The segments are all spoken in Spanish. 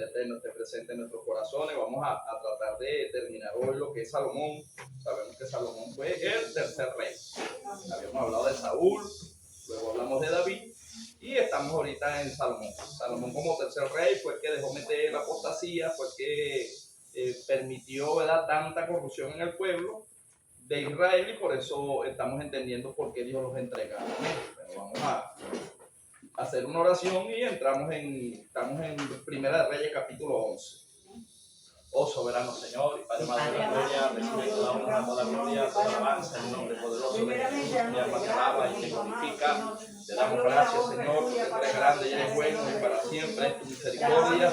esté presente en nuestros corazones. Vamos a tratar de terminar hoy lo que es Salomón. Sabemos que Salomón fue el tercer rey. Habíamos hablado de Saúl, luego hablamos de David y estamos ahorita en Salomón. Salomón como tercer rey fue el que dejó meter la apostasía, fue el que permitió, ¿verdad?, tanta corrupción en el pueblo de Israel, y por eso estamos entendiendo por qué Dios los entrega. Pero vamos a hacer una oración y estamos en Primera de Reyes capítulo 11. Oh soberano Señor y Padre de la gloria, recibe toda honra, toda gloria, toda alabanza en el nombre poderoso de Jesús. Mi alma te alaba y te glorifica. Te damos gracias, Señor, porque tú eres grande y eres bueno y para siempre es tu misericordia.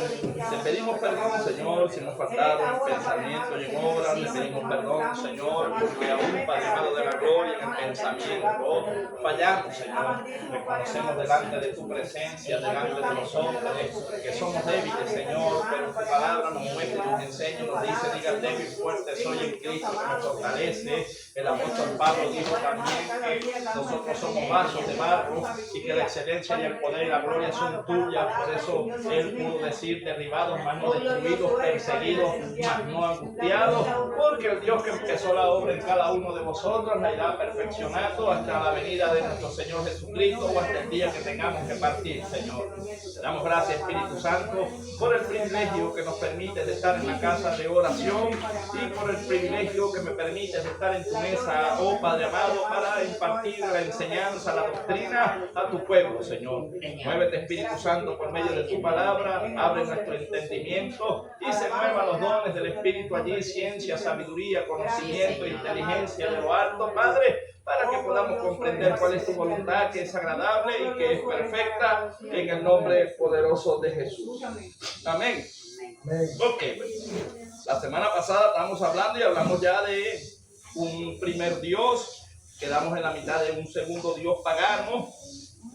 Te pedimos perdón, Señor, si nos faltaron en pensamiento y en obra. Te pedimos perdón, Señor, porque aún, Padre de la gloria, en el pensamiento fallamos, Señor. Reconocemos delante de tu presencia, delante de los hombres, que somos débiles, Señor, pero tu palabra nos muestra y nos enseña, nos dice: diga débil, fuerte soy en Cristo que me fortalece. El apóstol Pablo dijo también que nosotros somos vasos de barro y que la excelencia y el poder y la gloria son tuyas. Por eso él pudo decir: derribados, mas no destruidos, perseguidos, mas no angustiados, porque el Dios que empezó la obra en cada uno de vosotros la irá perfeccionando hasta la venida de nuestro Señor Jesucristo, o hasta el día que tengamos que partir, Señor. Te damos gracias, Espíritu Santo, por el privilegio que nos permite de estar en la casa de oración y por el privilegio que me permite de estar en tu mesa, oh Padre amado, para impartir la enseñanza, la doctrina a tu pueblo, Señor. Muévete, Espíritu Santo, por medio de tu palabra, abre nuestro entendimiento y se muevan los dones del Espíritu allí, ciencia, sabiduría, conocimiento, inteligencia de lo alto, Padre, para que podamos comprender cuál es tu voluntad, que es agradable y que es perfecta, en el nombre poderoso de Jesús. Amén. Ok, la semana pasada estábamos hablando y hablamos ya de un primer Dios, quedamos en la mitad de un segundo Dios pagano,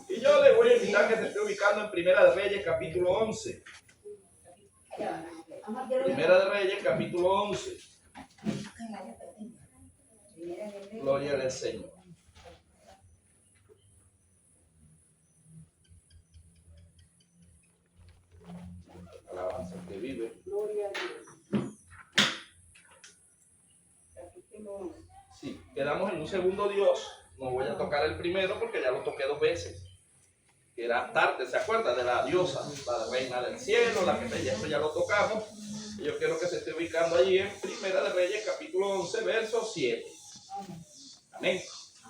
y yo le voy a invitar que se esté ubicando en Primera de Reyes capítulo 11. Primera de Reyes capítulo 11. Gloria al Señor. Alabanza que vive. Gloria a Dios. Sí, quedamos en un segundo Dios. No voy a tocar el primero porque ya lo toqué 2 veces. Que era Astarte, ¿se acuerda? De la diosa, la reina del cielo, la que esto ya lo tocamos. Y yo quiero que se esté ubicando allí en Primera de Reyes, capítulo 11, verso 7. Amén.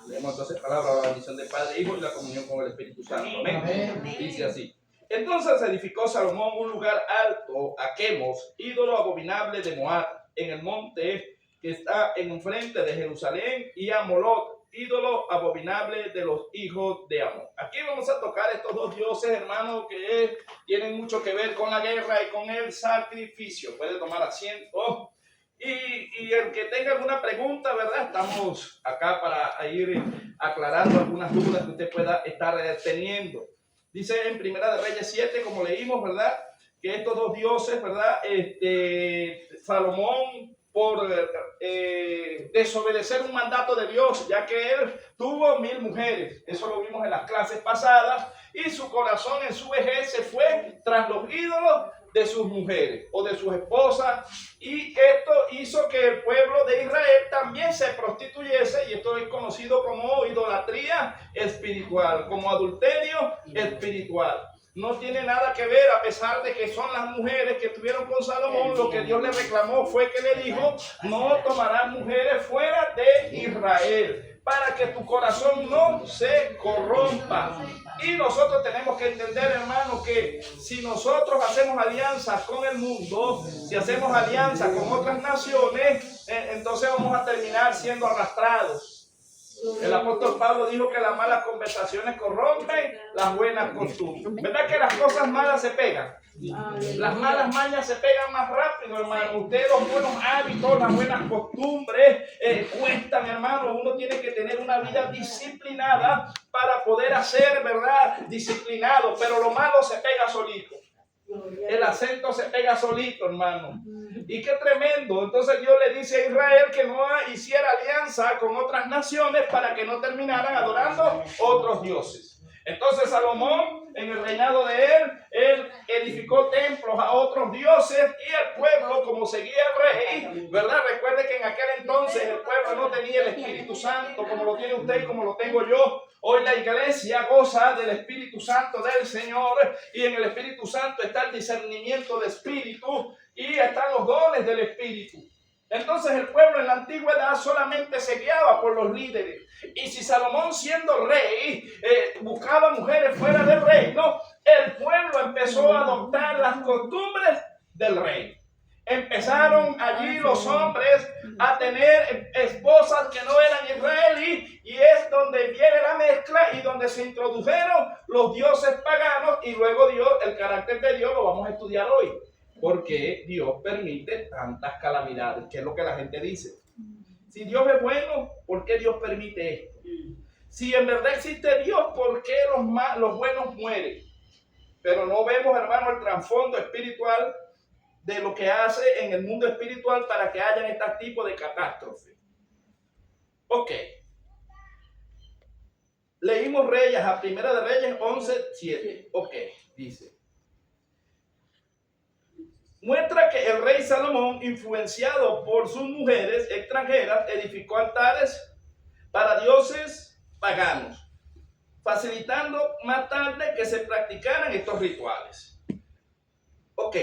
Leemos entonces palabra, la bendición del Padre, Hijo y la comunión con el Espíritu Santo. Amén. Amén. Dice así: entonces edificó Salomón un lugar alto a Quemos, ídolo abominable de Moab, en el monte que está en frente de Jerusalén, y a Molot, ídolo abominable de los hijos de Amón. Aquí vamos a tocar estos 2 dioses, hermanos, que tienen mucho que ver con la guerra y con el sacrificio. Puede tomar asiento. Y el que tenga alguna pregunta, ¿verdad? Estamos acá para ir aclarando algunas dudas que usted pueda estar teniendo. Dice en Primera de Reyes 7, como leímos, ¿verdad?, que estos 2 dioses, ¿verdad?, Salomón, por desobedecer un mandato de Dios, ya que él tuvo 1000 mujeres, eso lo vimos en las clases pasadas, y su corazón en su vejez se fue tras los ídolos de sus mujeres o de sus esposas, y esto hizo que el pueblo de Israel también se prostituyese, y esto es conocido como idolatría espiritual, como adulterio espiritual. No tiene nada que ver, a pesar de que son las mujeres que estuvieron con Salomón. Lo que Dios le reclamó fue que le dijo: no tomarás mujeres fuera de Israel, para que tu corazón no se corrompa. Y nosotros tenemos que entender, hermano, que si nosotros hacemos alianzas con el mundo, si hacemos alianzas con otras naciones, entonces vamos a terminar siendo arrastrados. El apóstol Pablo dijo que las malas conversaciones corrompen las buenas costumbres. ¿Verdad que las cosas malas se pegan? Las malas mañas se pegan más rápido, hermano. Ustedes, los buenos hábitos, las buenas costumbres cuestan, hermano. Uno tiene que tener una vida disciplinada para poder hacer, ¿verdad?, disciplinado. Pero lo malo se pega solito. El acento se pega solito, hermano. Y qué tremendo. Entonces Dios le dice a Israel que no hiciera alianza con otras naciones para que no terminaran adorando otros dioses. Entonces Salomón, en el reinado de él edificó templos a otros dioses y el pueblo, como seguía el rey, ¿verdad? Recuerde que en aquel entonces el pueblo no tenía el Espíritu Santo como lo tiene usted y como lo tengo yo. Hoy la iglesia goza del Espíritu Santo del Señor y en el Espíritu Santo está el discernimiento de espíritu y están los dones del Espíritu. Entonces el pueblo en la antigüedad solamente se guiaba por los líderes. Y si Salomón siendo rey buscaba mujeres fuera del reino, el pueblo empezó a adoptar las costumbres del rey. Empezaron allí los hombres a tener esposas que no eran israelíes y es donde viene la mezcla y donde se introdujeron los dioses paganos y luego Dios, el carácter de Dios lo vamos a estudiar hoy. ¿Por qué Dios permite tantas calamidades? ¿Qué es lo que la gente dice? Si Dios es bueno, ¿por qué Dios permite esto? Si en verdad existe Dios, ¿por qué los buenos mueren? Pero no vemos, hermano, el trasfondo espiritual de lo que hace en el mundo espiritual para que hayan este tipo de catástrofes. Ok. Leímos Reyes, a Primera de Reyes 11:7. Ok, dice. Muestra que el rey Salomón, influenciado por sus mujeres extranjeras, edificó altares para dioses paganos, facilitando más tarde que se practicaran estos rituales. Ok,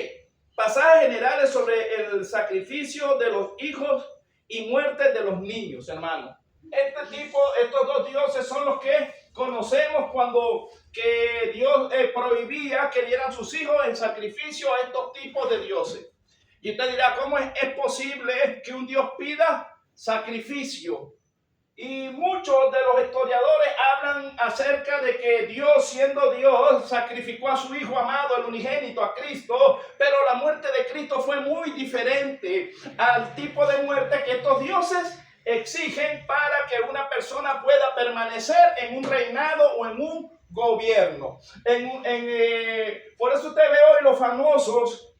pasajes generales sobre el sacrificio de los hijos y muerte de los niños, hermano. Estos dos dioses son los que conocemos cuando que Dios prohibía que dieran sus hijos en sacrificio a estos tipos de dioses. Y usted dirá, ¿cómo es posible que un Dios pida sacrificio? Y muchos de los historiadores hablan acerca de que Dios, siendo Dios, sacrificó a su Hijo amado, el unigénito, a Cristo, pero la muerte de Cristo fue muy diferente al tipo de muerte que estos dioses exigen para que una persona pueda permanecer en un reinado o en un gobierno. Por eso usted ve hoy los famosos,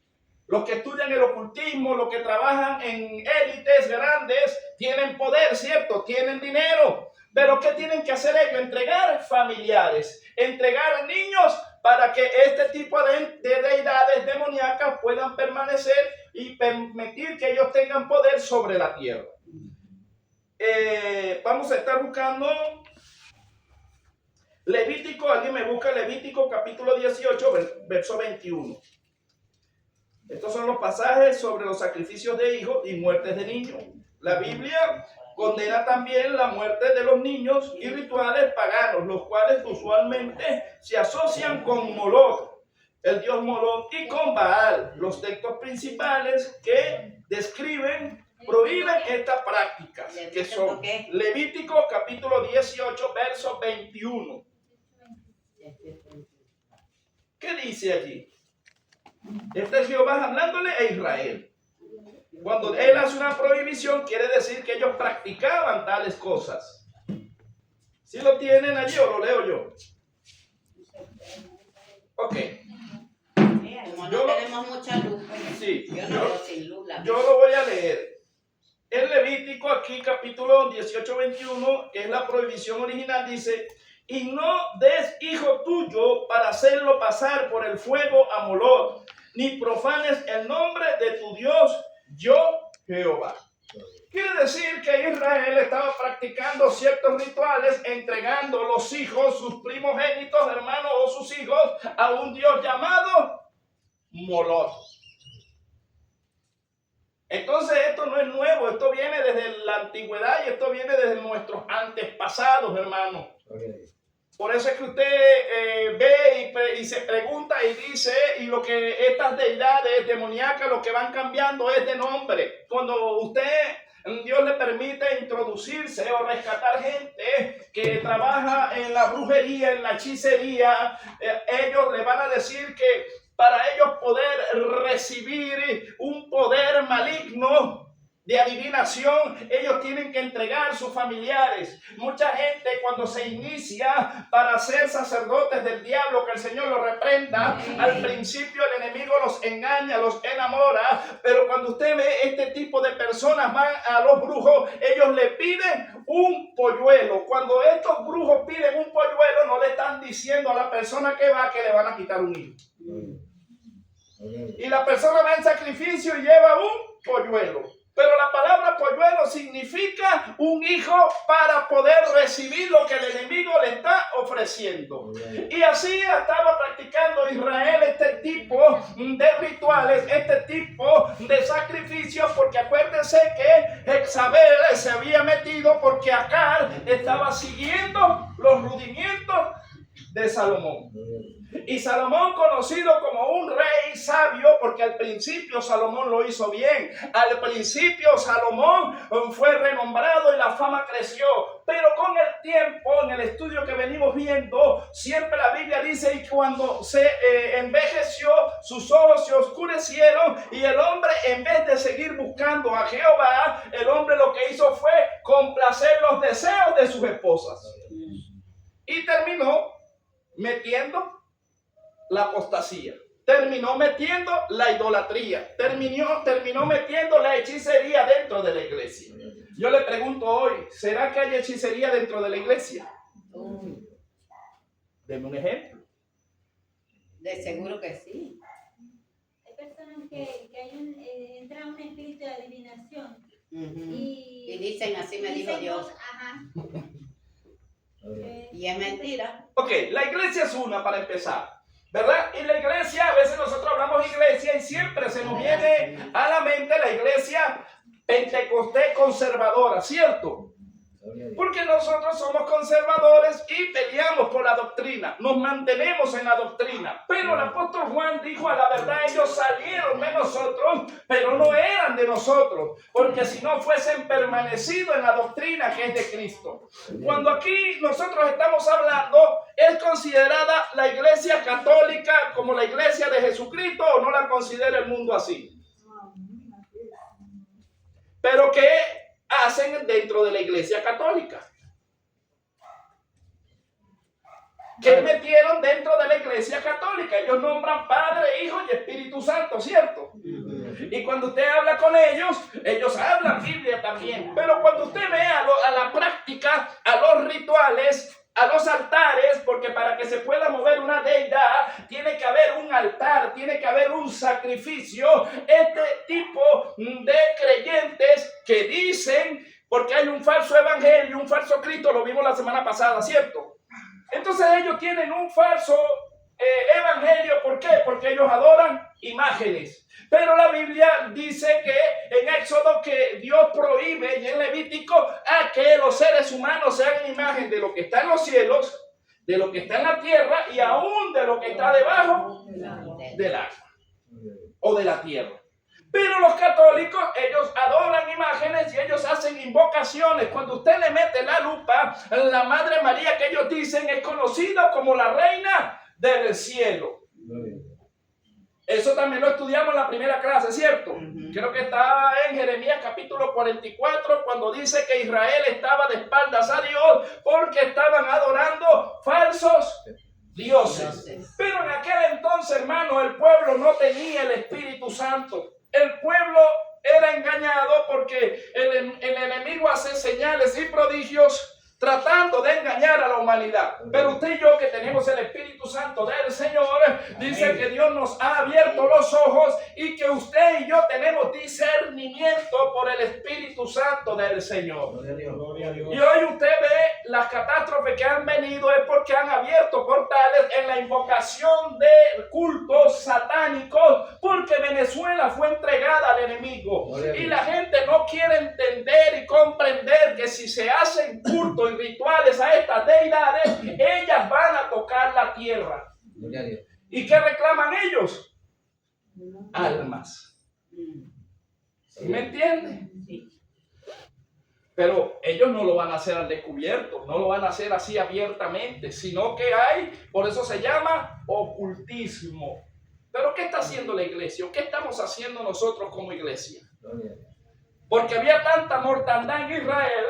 los que estudian el ocultismo, los que trabajan en élites grandes, tienen poder, ¿cierto? Tienen dinero. Pero ¿qué tienen que hacer ellos? Entregar familiares, entregar niños para que este tipo de deidades demoníacas puedan permanecer y permitir que ellos tengan poder sobre la tierra. Vamos a estar buscando Levítico, alguien me busca Levítico capítulo 18, verso 21. Estos son los pasajes sobre los sacrificios de hijos y muertes de niños. La Biblia condena también la muerte de los niños y rituales paganos, los cuales usualmente se asocian con Moloch, el dios Moloch, y con Baal. Los textos principales que prohíben esta práctica, que son Levítico capítulo 18, verso 21. ¿Qué dice allí? Este es Jehová hablándole a Israel. Cuando él hace una prohibición, quiere decir que ellos practicaban tales cosas. ¿Sí lo tienen allí o lo leo yo? Ok. Como no tenemos mucha luz, sí, yo no veo sin luz la yo lo voy a leer. En Levítico, aquí capítulo 18, 21, que es la prohibición original, dice: y no des hijo tuyo para hacerlo pasar por el fuego a Moloch, ni profanes el nombre de tu Dios, yo Jehová. Quiere decir que Israel estaba practicando ciertos rituales, entregando los hijos, sus primogénitos, hermanos o sus hijos, a un Dios llamado Moloch. Entonces esto no es nuevo, esto viene desde la antigüedad y esto viene desde nuestros antepasados, hermanos. Okay. Por eso es que usted ve y se pregunta y dice, y lo que estas deidades demoníacas, lo que van cambiando es de nombre. Cuando Dios le permite introducirse o rescatar gente que trabaja en la brujería, en la hechicería, ellos le van a decir que para ellos poder recibir un poder maligno de adivinación, ellos tienen que entregar sus familiares. Mucha gente cuando se inicia para ser sacerdotes del diablo, que el Señor los reprenda, al principio el enemigo los engaña, los enamora, pero cuando usted ve este tipo de personas van a los brujos, ellos le piden un polluelo. Cuando estos brujos piden un polluelo, no le están diciendo a la persona que va que le van a quitar un hijo. Y la persona va en sacrificio y lleva un polluelo. Pero la palabra polluelo significa un hijo para poder recibir lo que el enemigo le está ofreciendo. Y así estaba practicando Israel este tipo de rituales, este tipo de sacrificios, porque acuérdense que Jezabel se había metido porque Acar estaba siguiendo los rudimientos de Salomón. Y Salomón, conocido como un rey sabio, porque al principio Salomón lo hizo bien, al principio Salomón fue renombrado y la fama creció, pero con el tiempo, en el estudio que venimos viendo, siempre la Biblia dice, y cuando se envejeció, sus ojos se oscurecieron, y el hombre, en vez de seguir buscando a Jehová, el hombre lo que hizo fue complacer los deseos de sus esposas, y terminó metiendo la apostasía, terminó metiendo la idolatría, terminó metiendo la hechicería dentro de la iglesia. Yo le pregunto hoy, ¿será que hay hechicería dentro de la iglesia? Deme un ejemplo. De seguro que sí. Hay personas que entra un espíritu de adivinación Y dicen, así me dijo dicen Dios. cosas, ajá. Y es mentira. Ok, la iglesia es una para empezar, ¿verdad? Y la iglesia, a veces nosotros hablamos iglesia y siempre se nos viene a la mente la iglesia pentecostés conservadora, ¿cierto? Porque nosotros somos conservadores y peleamos por la doctrina, nos mantenemos en la doctrina. Pero el apóstol Juan dijo, a la verdad, ellos salieron de nosotros, pero no eran de nosotros, porque si no fuesen permanecido en la doctrina que es de Cristo. Cuando aquí nosotros estamos hablando, ¿es considerada la iglesia católica como la iglesia de Jesucristo o no la considera el mundo así? Pero ¿qué hacen dentro de la iglesia católica? ¿Qué metieron dentro de la iglesia católica? Ellos nombran Padre, Hijo y Espíritu Santo, ¿cierto? Y cuando usted habla con ellos, ellos hablan Biblia también. Pero cuando usted ve a la práctica, a los rituales, a los altares, porque para que se pueda mover una deidad tiene que haber un altar, tiene que haber un sacrificio. Este tipo de creyentes que dicen, porque hay un falso evangelio, un falso Cristo, lo vimos la semana pasada, ¿cierto? Entonces ellos tienen un falso evangelio. ¿Por qué? Porque ellos adoran imágenes. Pero la Biblia dice que en Éxodo que Dios prohíbe, y en Levítico, a que los seres humanos se hagan imagen de lo que está en los cielos, de lo que está en la tierra y aún de lo que está debajo del agua o de la tierra. Pero los católicos, ellos adoran imágenes y ellos hacen invocaciones. Cuando usted le mete la lupa, la Madre María que ellos dicen es conocida como la Reina del Cielo. Eso también lo estudiamos en la primera clase, ¿cierto? Creo que está en Jeremías capítulo 44, cuando dice que Israel estaba de espaldas a Dios porque estaban adorando falsos dioses. Pero en aquel entonces, hermano, el pueblo no tenía el Espíritu Santo. El pueblo era engañado porque el enemigo hace señales y prodigios tratando de engañar a la humanidad. Pero usted y yo, que tenemos el Espíritu Santo del Señor, dice que Dios nos ha abierto los ojos y que usted y yo tenemos discernimiento por el Espíritu Santo del Señor. Y hoy usted ve las catástrofes que han venido es porque han abierto portales en la invocación de cultos satánicos, porque Venezuela fue entregada al enemigo. Y la gente no quiere entender y comprender que si se hacen cultos y rituales a estas deidades, ellas van a tocar la tierra. ¿Y qué reclaman ellos? Almas. ¿Sí me entienden? Pero ellos no lo van a hacer al descubierto, no lo van a hacer así abiertamente, sino que hay, por eso se llama ocultismo. Pero ¿qué está haciendo la iglesia? ¿Qué estamos haciendo nosotros como iglesia? Porque había tanta mortandad en Israel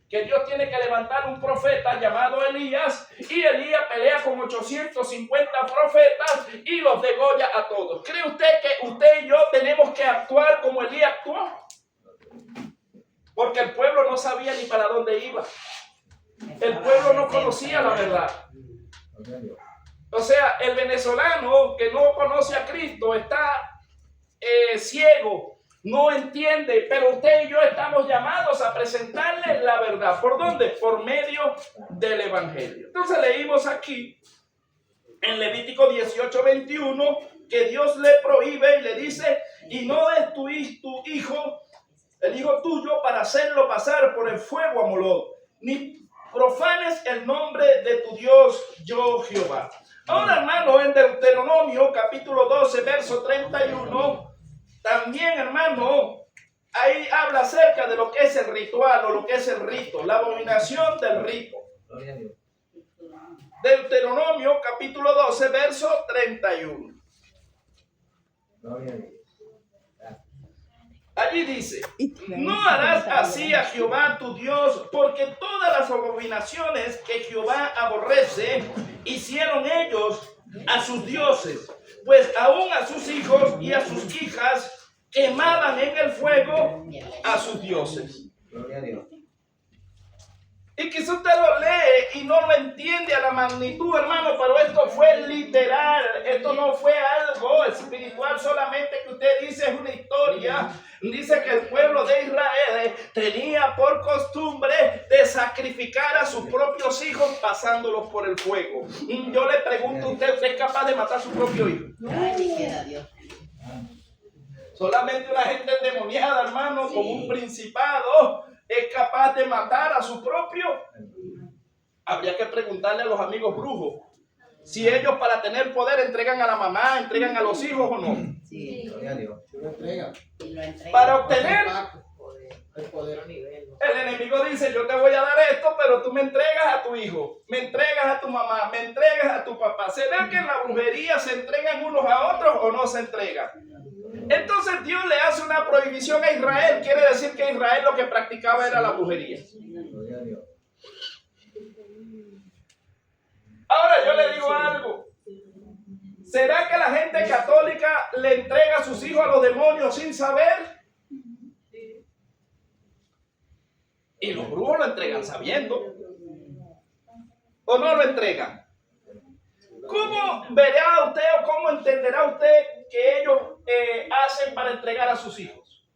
que Dios tiene que levantar un profeta llamado Elías, y Elías pelea con 850 profetas y los degolla a todos. ¿Cree usted que usted y yo tenemos que actuar como Elías actuó? Porque el pueblo no sabía ni para dónde iba. El pueblo no conocía la verdad. O sea, el venezolano que no conoce a Cristo está ciego, no entiende, pero usted y yo estamos llamados a presentarle la verdad. ¿Por dónde? Por medio del Evangelio. Entonces leímos aquí en Levítico 18:21 que Dios le prohíbe y le dice: y no es tu hijo, el hijo tuyo, para hacerlo pasar por el fuego a Moloc, ni profanes el nombre de tu Dios, yo Jehová. Ahora, hermano, en Deuteronomio capítulo 12, verso 31, también, hermano, ahí habla acerca de lo que es el ritual o lo que es el rito, la abominación del rito. Deuteronomio capítulo 12, verso 31. Allí dice: no harás así a Jehová tu Dios, porque todas las abominaciones que Jehová aborrece hicieron ellos a sus dioses, pues aún a sus hijos y a sus hijas quemaban en el fuego a sus dioses. Gloria a Dios. Y quizá usted lo lee y no lo entiende a la magnitud, hermano, pero esto fue literal. Esto no fue algo espiritual solamente que usted dice, es una historia. Dice que el pueblo de Israel tenía por costumbre de sacrificar a sus propios hijos pasándolos por el fuego. Y yo le pregunto a usted, ¿usted es capaz de matar a su propio hijo? Ay, ni quiera Dios. Solamente una gente endemoniada, hermano, con un principado, es capaz de matar a su propio. Habría que preguntarle a los amigos brujos si ellos, para tener poder, entregan a la mamá, entregan a los hijos o no. Sí. Gloria a Dios. Y lo entrega. Para obtener, El poder a nivel, ¿no? el enemigo dice: yo te voy a dar esto, pero tú me entregas a tu hijo, me entregas a tu mamá, me entregas a tu papá. ¿Se ve que en la brujería se entregan unos a otros o no se entregan? Entonces Dios le hace una prohibición a Israel. Quiere decir que Israel lo que practicaba era la brujería. Gloria a Dios. Ahora yo le digo algo. ¿Será que la gente católica le entrega a sus hijos a los demonios sin saber? Y los brujos lo entregan sabiendo. ¿O no lo entregan? ¿Cómo verá usted o cómo entenderá usted que ellos hacen para entregar a sus hijos?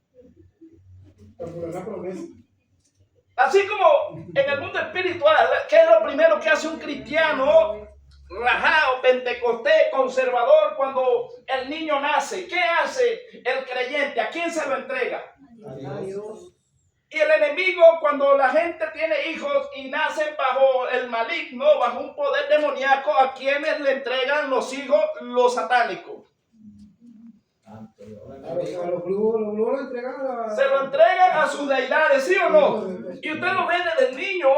Así como en el mundo espiritual, ¿qué es lo primero que hace un cristiano rajado, pentecostés, conservador cuando el niño nace? ¿Qué hace el creyente? ¿A quién se lo entrega? A Dios. Y el enemigo, cuando la gente tiene hijos y nacen bajo el maligno, bajo un poder demoníaco, ¿a quienes le entregan los hijos? Los satánicos. Santo Dios. A los brujos lo entregan a la... Se lo entregan a sus deidades, ¿sí o no? Y usted lo ve desde el niño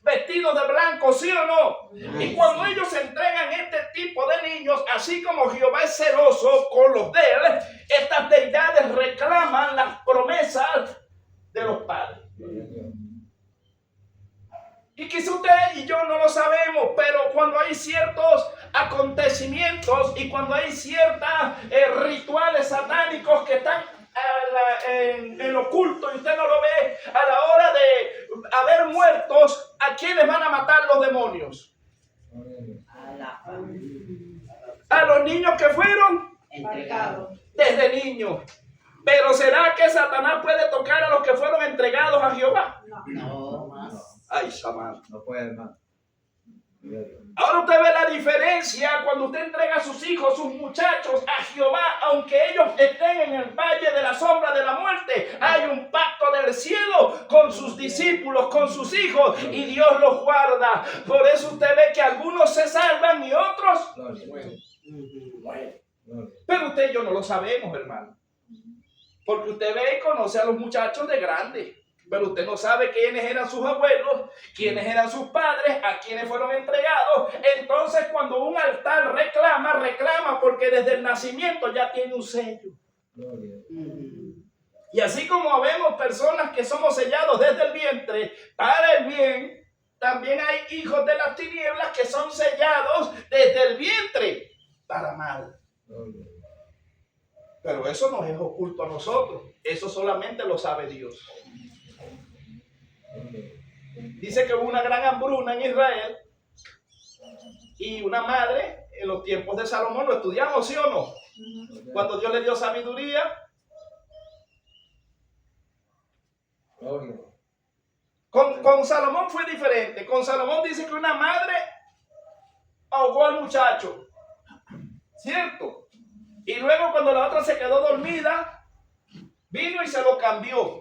vestido de blanco, ¿sí o no? Y cuando ellos entregan este tipo de niños, así como Jehová es celoso con los de él, estas deidades reclaman las promesas de los padres. Gloria a Dios. Y quizá usted y yo no lo sabemos, pero cuando hay ciertos acontecimientos y cuando hay ciertos rituales satánicos que están en lo oculto y usted no lo ve, a la hora de haber muertos, ¿a quiénes van a matar los demonios? Gloria a Dios. A la familia. A los niños que fueron Entregado. desde niños. Pero ¿será que Satanás puede tocar a los que fueron entregados a Jehová? No más. Ay, Samán. No puede, hermano. Gloria a Dios. Ahora usted ve la diferencia cuando usted entrega a sus hijos, sus muchachos a Jehová, aunque ellos estén en el valle de la sombra de la muerte. Hay un pacto del cielo con sus discípulos, con sus hijos, y Dios los guarda. Por eso usted ve que algunos se salvan y otros Gloria a Dios. mueren. Gloria. Pero usted y yo no lo sabemos, hermano. Porque usted ve y conoce a los muchachos de grande. Pero usted no sabe quiénes eran sus abuelos, quiénes eran sus padres, a quiénes fueron entregados. Entonces, cuando un altar reclama porque desde el nacimiento ya tiene un sello. Gloria a Dios. Y así como vemos personas que somos sellados desde el vientre para el bien, también hay hijos de las tinieblas que son sellados desde el vientre para mal. Gloria a Dios. Pero eso no es oculto a nosotros. Eso solamente lo sabe Dios. Dice que hubo una gran hambruna en Israel y y una madre en los tiempos de Salomón. ¿Lo estudiamos, sí o no? Cuando Dios le dio sabiduría. Gloria. Con Salomón fue diferente. Con Salomón dice que una madre ahogó al muchacho. ¿Cierto? Y luego cuando la otra se quedó dormida, vino y se lo cambió.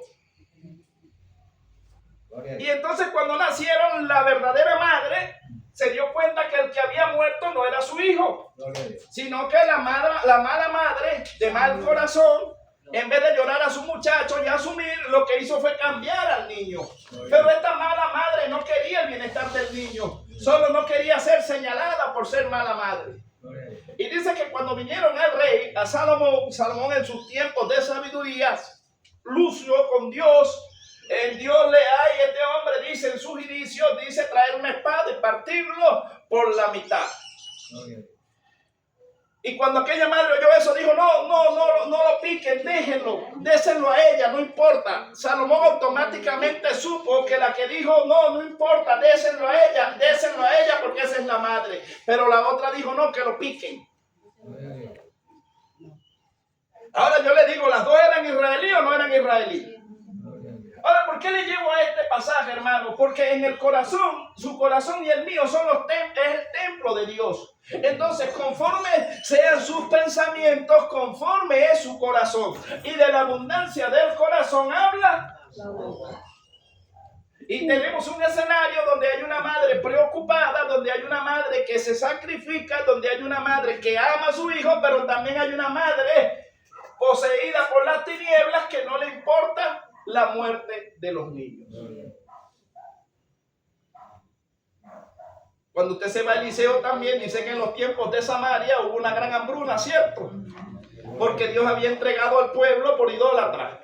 Gloria. Y entonces cuando nacieron, la verdadera madre se dio cuenta que el que había muerto no era su hijo, Gloria a Dios. sino que la mala madre de mal corazón, en vez de llorar a su muchacho y asumir, lo que hizo fue cambiar al niño. Pero esta mala madre no quería el bienestar del niño, solo no quería ser señalada por ser mala madre. Gloria a Dios. Y dice que cuando vinieron al rey, a Salomón en sus tiempos de sabiduría, lució con Dios, el Dios le hay, este hombre dice en sus inicios, dice traer una espada y partirlo por la mitad. Gloria a Dios. Y cuando aquella madre oyó eso, dijo, no lo piquen, déjenlo, désenlo a ella, no importa. Salomón automáticamente supo que la que dijo, no importa, désenlo a ella, porque esa es la madre. Pero la otra dijo, no, que lo piquen. Gloria a Dios. Ahora yo le digo, ¿las dos eran israelíes o no eran israelíes? Gloria a Dios. Ahora, ¿por qué le llevo a este pasaje, hermano? Porque en el corazón, su corazón y el mío son es el templo de Dios. Entonces, conforme sean sus pensamientos, conforme es su corazón. Y de la abundancia del corazón habla. Y tenemos un escenario donde hay una madre preocupada, donde hay una madre que se sacrifica, donde hay una madre que ama a su hijo, pero también hay una madre poseída por las tinieblas que no le importa la muerte de los niños. Cuando usted se va a Eliseo también dice que en los tiempos de Samaria hubo una gran hambruna, ¿cierto? Porque Dios había entregado al pueblo por idólatra.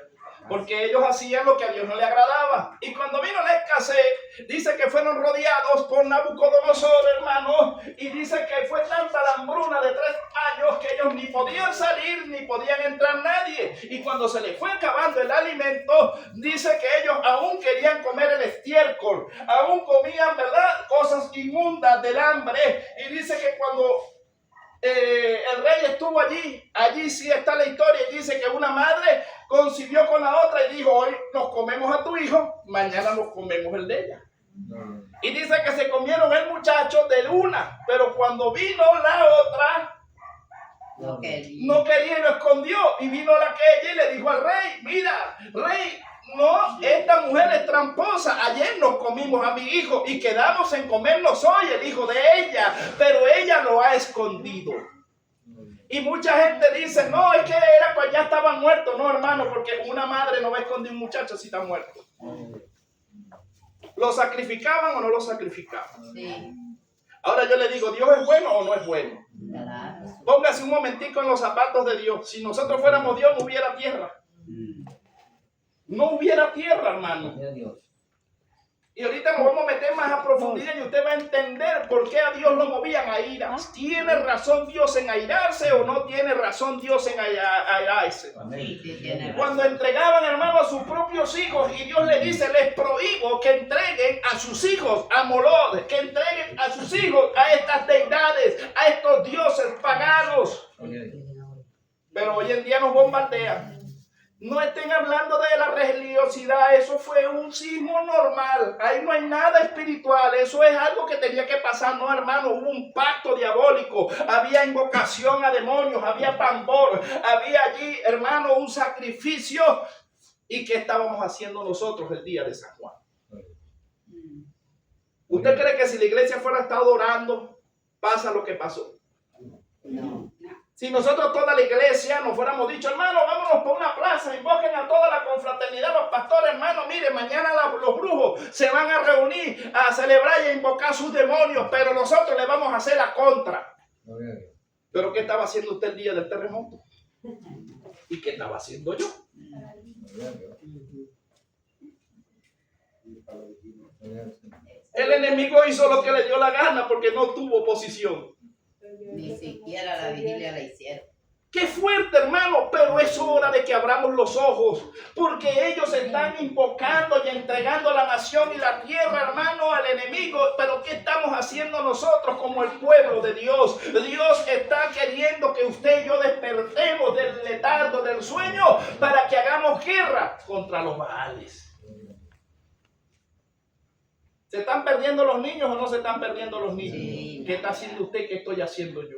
Porque ellos hacían lo que a Dios no le agradaba. Y cuando vino la escasez, dice que fueron rodeados por Nabucodonosor, hermano. Y dice que fue tanta la hambruna de 3 años que ellos ni podían salir, ni podían entrar nadie. Y cuando se les fue acabando el alimento, dice que ellos aún querían comer el estiércol. Aún comían, ¿verdad?, cosas inmundas del hambre. Y dice que cuando el rey estuvo allí sí está la historia, y dice que una madre concibió con la otra y dijo, hoy nos comemos a tu hijo, mañana nos comemos el de ella. Y dice que se comieron el muchacho de una, pero cuando vino la otra, no quería y lo escondió. Y vino la que ella y le dijo al rey, mira, rey, no, esta mujer es tramposa. Ayer nos comimos a mi hijo y quedamos en comernos hoy el hijo de ella, pero ella lo ha escondido. Y mucha gente dice, no, es que era pues ya estaba muerto. No, hermano, porque una madre no va a esconder un muchacho si está muerto. ¿Lo sacrificaban o no lo sacrificaban? Sí. Ahora yo le digo, ¿Dios es bueno o no es bueno? Claro. Póngase un momentico en los zapatos de Dios. Si nosotros fuéramos Dios, no hubiera tierra. No hubiera tierra, hermano. Gloria a Dios. Y ahorita nos vamos a meter más a profundidad y usted va a entender por qué a Dios lo movían a ira. ¿Tiene razón Dios en airarse o no tiene razón Dios en airarse? Sí, tiene razón. Cuando entregaban, hermano, a sus propios hijos, y Dios le dice, les prohíbo que entreguen a sus hijos a Molod, que entreguen a sus hijos a estas deidades, a estos dioses paganos. Gloria a Dios. Pero hoy en día nos bombardean. No estén hablando de la religiosidad, eso fue un sismo normal, ahí no hay nada espiritual, eso es algo que tenía que pasar, no, hermano, hubo un pacto diabólico, había invocación a demonios, había tambor, había allí, hermano, un sacrificio. ¿Y qué estábamos haciendo nosotros el día de San Juan? ¿Usted cree que si la iglesia fuera estado orando, pasa lo que pasó? No. Si nosotros toda la iglesia nos fuéramos dicho, hermano, vámonos por una plaza, invoquen a toda la confraternidad, los pastores, hermano, mire, mañana los brujos se van a reunir a celebrar y a invocar sus demonios, pero nosotros le vamos a hacer la contra. Gloria a Dios. ¿Pero qué estaba haciendo usted el día del terremoto? ¿Y qué estaba haciendo yo? Gloria a Dios. Gloria al Señor. El enemigo hizo lo que le dio la gana porque no tuvo oposición. Ni siquiera la vigilia la hicieron. Qué fuerte, hermano, pero es hora de que abramos los ojos, porque ellos están invocando y entregando la nación y la tierra, hermano, al enemigo. Pero ¿qué estamos haciendo nosotros como el pueblo de Dios? Dios está queriendo que usted y yo despertemos del letargo, del sueño, para que hagamos guerra contra los Baales. ¿Se están perdiendo los niños o no se están perdiendo los niños? Sí. ¿Qué está haciendo usted? ¿Qué estoy haciendo yo?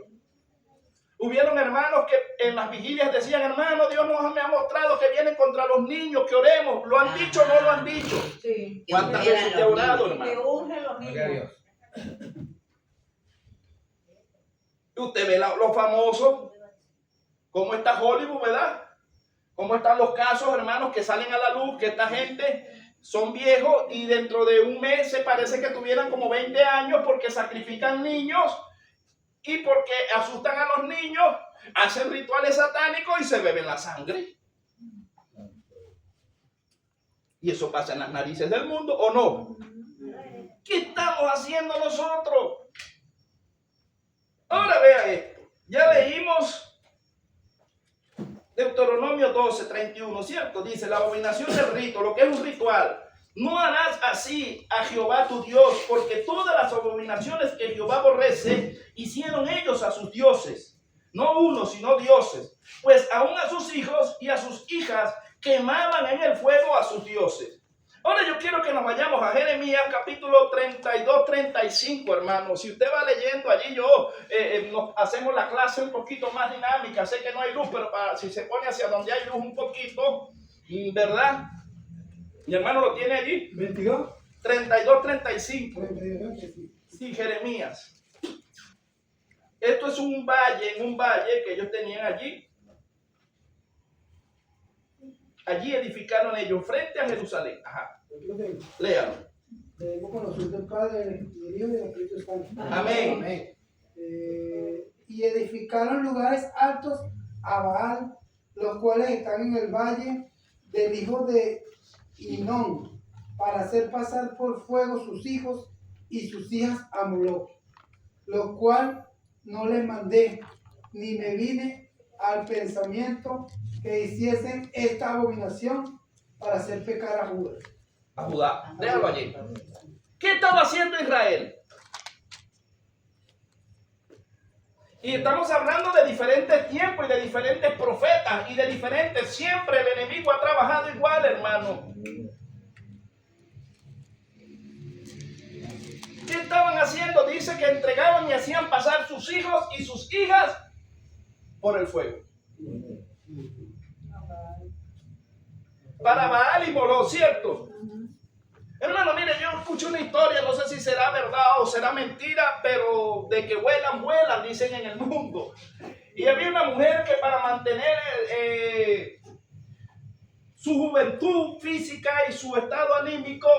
Hubieron hermanos que en las vigilias decían, hermano, Dios me ha mostrado que vienen contra los niños, que oremos. ¿Lo han dicho o no lo han dicho? Sí. ¿Cuántas veces te ha orado, Que hermano? urge los Gloria a niños. Dios. Usted ve los famosos, cómo está Hollywood, ¿verdad? Cómo están los casos, hermanos, que salen a la luz, que esta gente son viejos y dentro de un mes se parece que tuvieran como 20 años porque sacrifican niños. Y porque asustan a los niños, hacen rituales satánicos y se beben la sangre. Y eso pasa en las narices del mundo, ¿o no? ¿Qué estamos haciendo nosotros? Ahora vea esto. Ya leímos Deuteronomio 12, 31, ¿cierto? Dice, la abominación del rito, lo que es un ritual. No harás así a Jehová tu Dios, porque todas las abominaciones que Jehová aborrece, hicieron ellos a sus dioses. No uno, sino dioses. Pues aún a sus hijos y a sus hijas quemaban en el fuego a sus dioses. Ahora yo quiero que nos vayamos a Jeremías capítulo 32, 35, hermanos. Si usted va leyendo allí, nos hacemos la clase un poquito más dinámica. Sé que no hay luz, pero si se pone hacia donde hay luz un poquito, ¿verdad? Mi hermano lo tiene allí. 22. 32, 35. 32. Sí, Jeremías. Esto es un valle que ellos tenían allí. Allí edificaron ellos frente a Jerusalén. Ajá. Léalo. Debemos conocer del Padre, del Hijo y del Espíritu Santo. Amén. Y edificaron lugares altos a Baal, los cuales están en el valle del hijo de Hinón, para hacer pasar por fuego sus hijos y sus hijas a Moloc, lo cual no les mandé, ni me vine al pensamiento que hiciesen esta abominación para hacer pecar a Judá. A Judá. Déjalo allí. ¿Qué estaba haciendo Israel? Y estamos hablando de diferentes tiempos y de diferentes profetas y de diferentes. Siempre el enemigo ha trabajado igual, hermano. ¿Qué estaban haciendo? Dice que entregaban y hacían pasar sus hijos y sus hijas por el fuego. Para Baal y Moloc, ¿cierto? Hermano, mire, yo escuché una historia, no sé si será verdad o será mentira, pero de que vuelan, vuelan, dicen en el mundo. Y había una mujer que para mantener su juventud física y su estado anímico,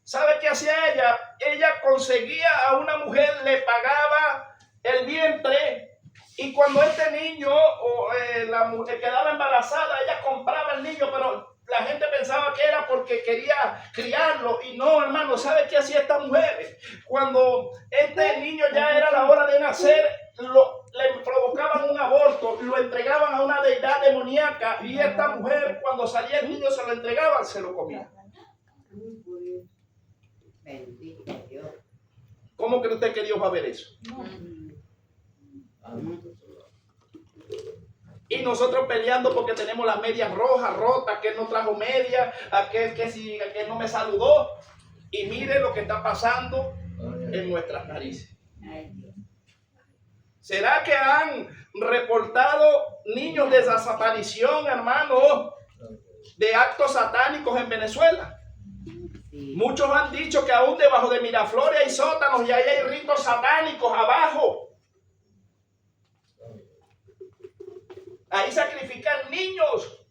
¿sabe qué hacía ella? Ella conseguía a una mujer, le pagaba el vientre, y cuando este niño o la mujer quedaba embarazada, ella compraba el niño, pero la gente pensaba que era porque quería criarlo. Y no, hermano, ¿sabe qué hacía esta mujer? Cuando este niño ya era la hora de nacer, le provocaban un aborto, lo entregaban a una deidad demoníaca. Y esta mujer, cuando salía el niño, se lo entregaban, se lo comía. Bendito Dios. ¿Cómo cree usted que Dios va a ver eso? Y nosotros peleando porque tenemos las medias rojas, rotas, que él no trajo medias, aquel no me saludó. Y mire lo que está pasando en nuestras narices. Ay, Dios. ¿Será que han reportado niños de desaparición, hermano, de actos satánicos en Venezuela? Sí. Muchos han dicho que aún debajo de Miraflores hay sótanos y ahí hay ritos satánicos abajo. Ahí sacrifican niños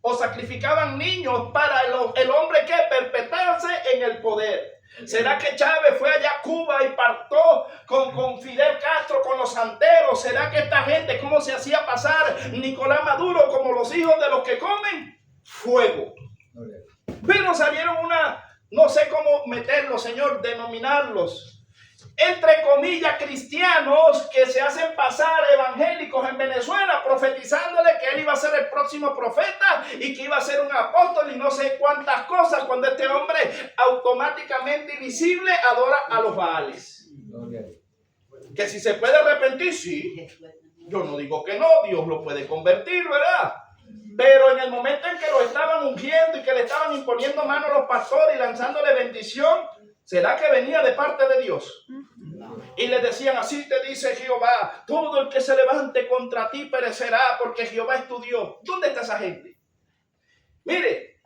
o sacrificaban niños para el hombre que perpetuarse en el poder. ¿Será que Chávez fue allá a Cuba y partó con Fidel Castro, con los santeros? ¿Será que esta gente, cómo se hacía pasar Nicolás Maduro como los hijos de los que comen fuego? Pero salieron no sé cómo meterlos, Señor, denominarlos. entre comillas, cristianos que se hacen pasar evangélicos en Venezuela, profetizándole que él iba a ser el próximo profeta y que iba a ser un apóstol y no sé cuántas cosas, cuando este hombre automáticamente invisible adora a los Baales. Gloria a Dios. Que si se puede arrepentir, sí. Yo no digo que no, Dios lo puede convertir, ¿verdad? Pero en el momento en que lo estaban ungiendo y que le estaban imponiendo mano a los pastores y lanzándole bendición, ¿será que venía de parte de Dios? Y le decían, así te dice Jehová, todo el que se levante contra ti perecerá, porque Jehová es tu Dios. ¿Dónde está esa gente? Mire,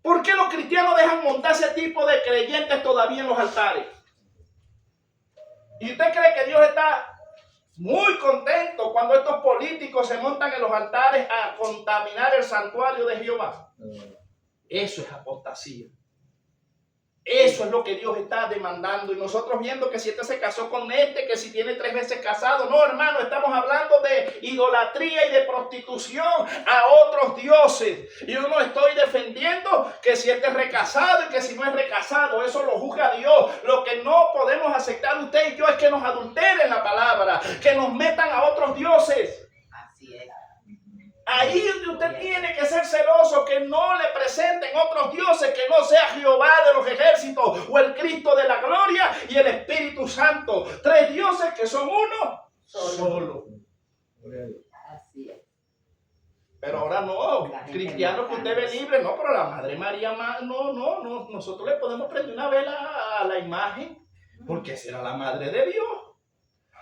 ¿por qué los cristianos dejan montar ese tipo de creyentes todavía en los altares? ¿Y usted cree que Dios está muy contento cuando estos políticos se montan en los altares a contaminar el santuario de Jehová? Eso es apostasía. Eso es lo que Dios está demandando. Y nosotros viendo que si este se casó con este, que si tiene 3 veces casado. No, hermano, estamos hablando de idolatría y de prostitución a otros dioses. Y yo no estoy defendiendo que si este es recasado y que si no es recasado. Eso lo juzga Dios. Lo que no podemos aceptar usted y yo es que nos adulteren la palabra, que nos metan a otros dioses. Así es. Ahí donde usted tiene que ser celoso, que no le presenten otros dioses, que no sea Jehová de los ejércitos o el Cristo de la gloria y el Espíritu Santo. 3 dioses que son uno solo. Gloria a Dios. Así es. Pero ahora no, cristianos que usted ve libre, no, pero la Madre María, no, nosotros le podemos prender una vela a la imagen, porque será la Madre de Dios.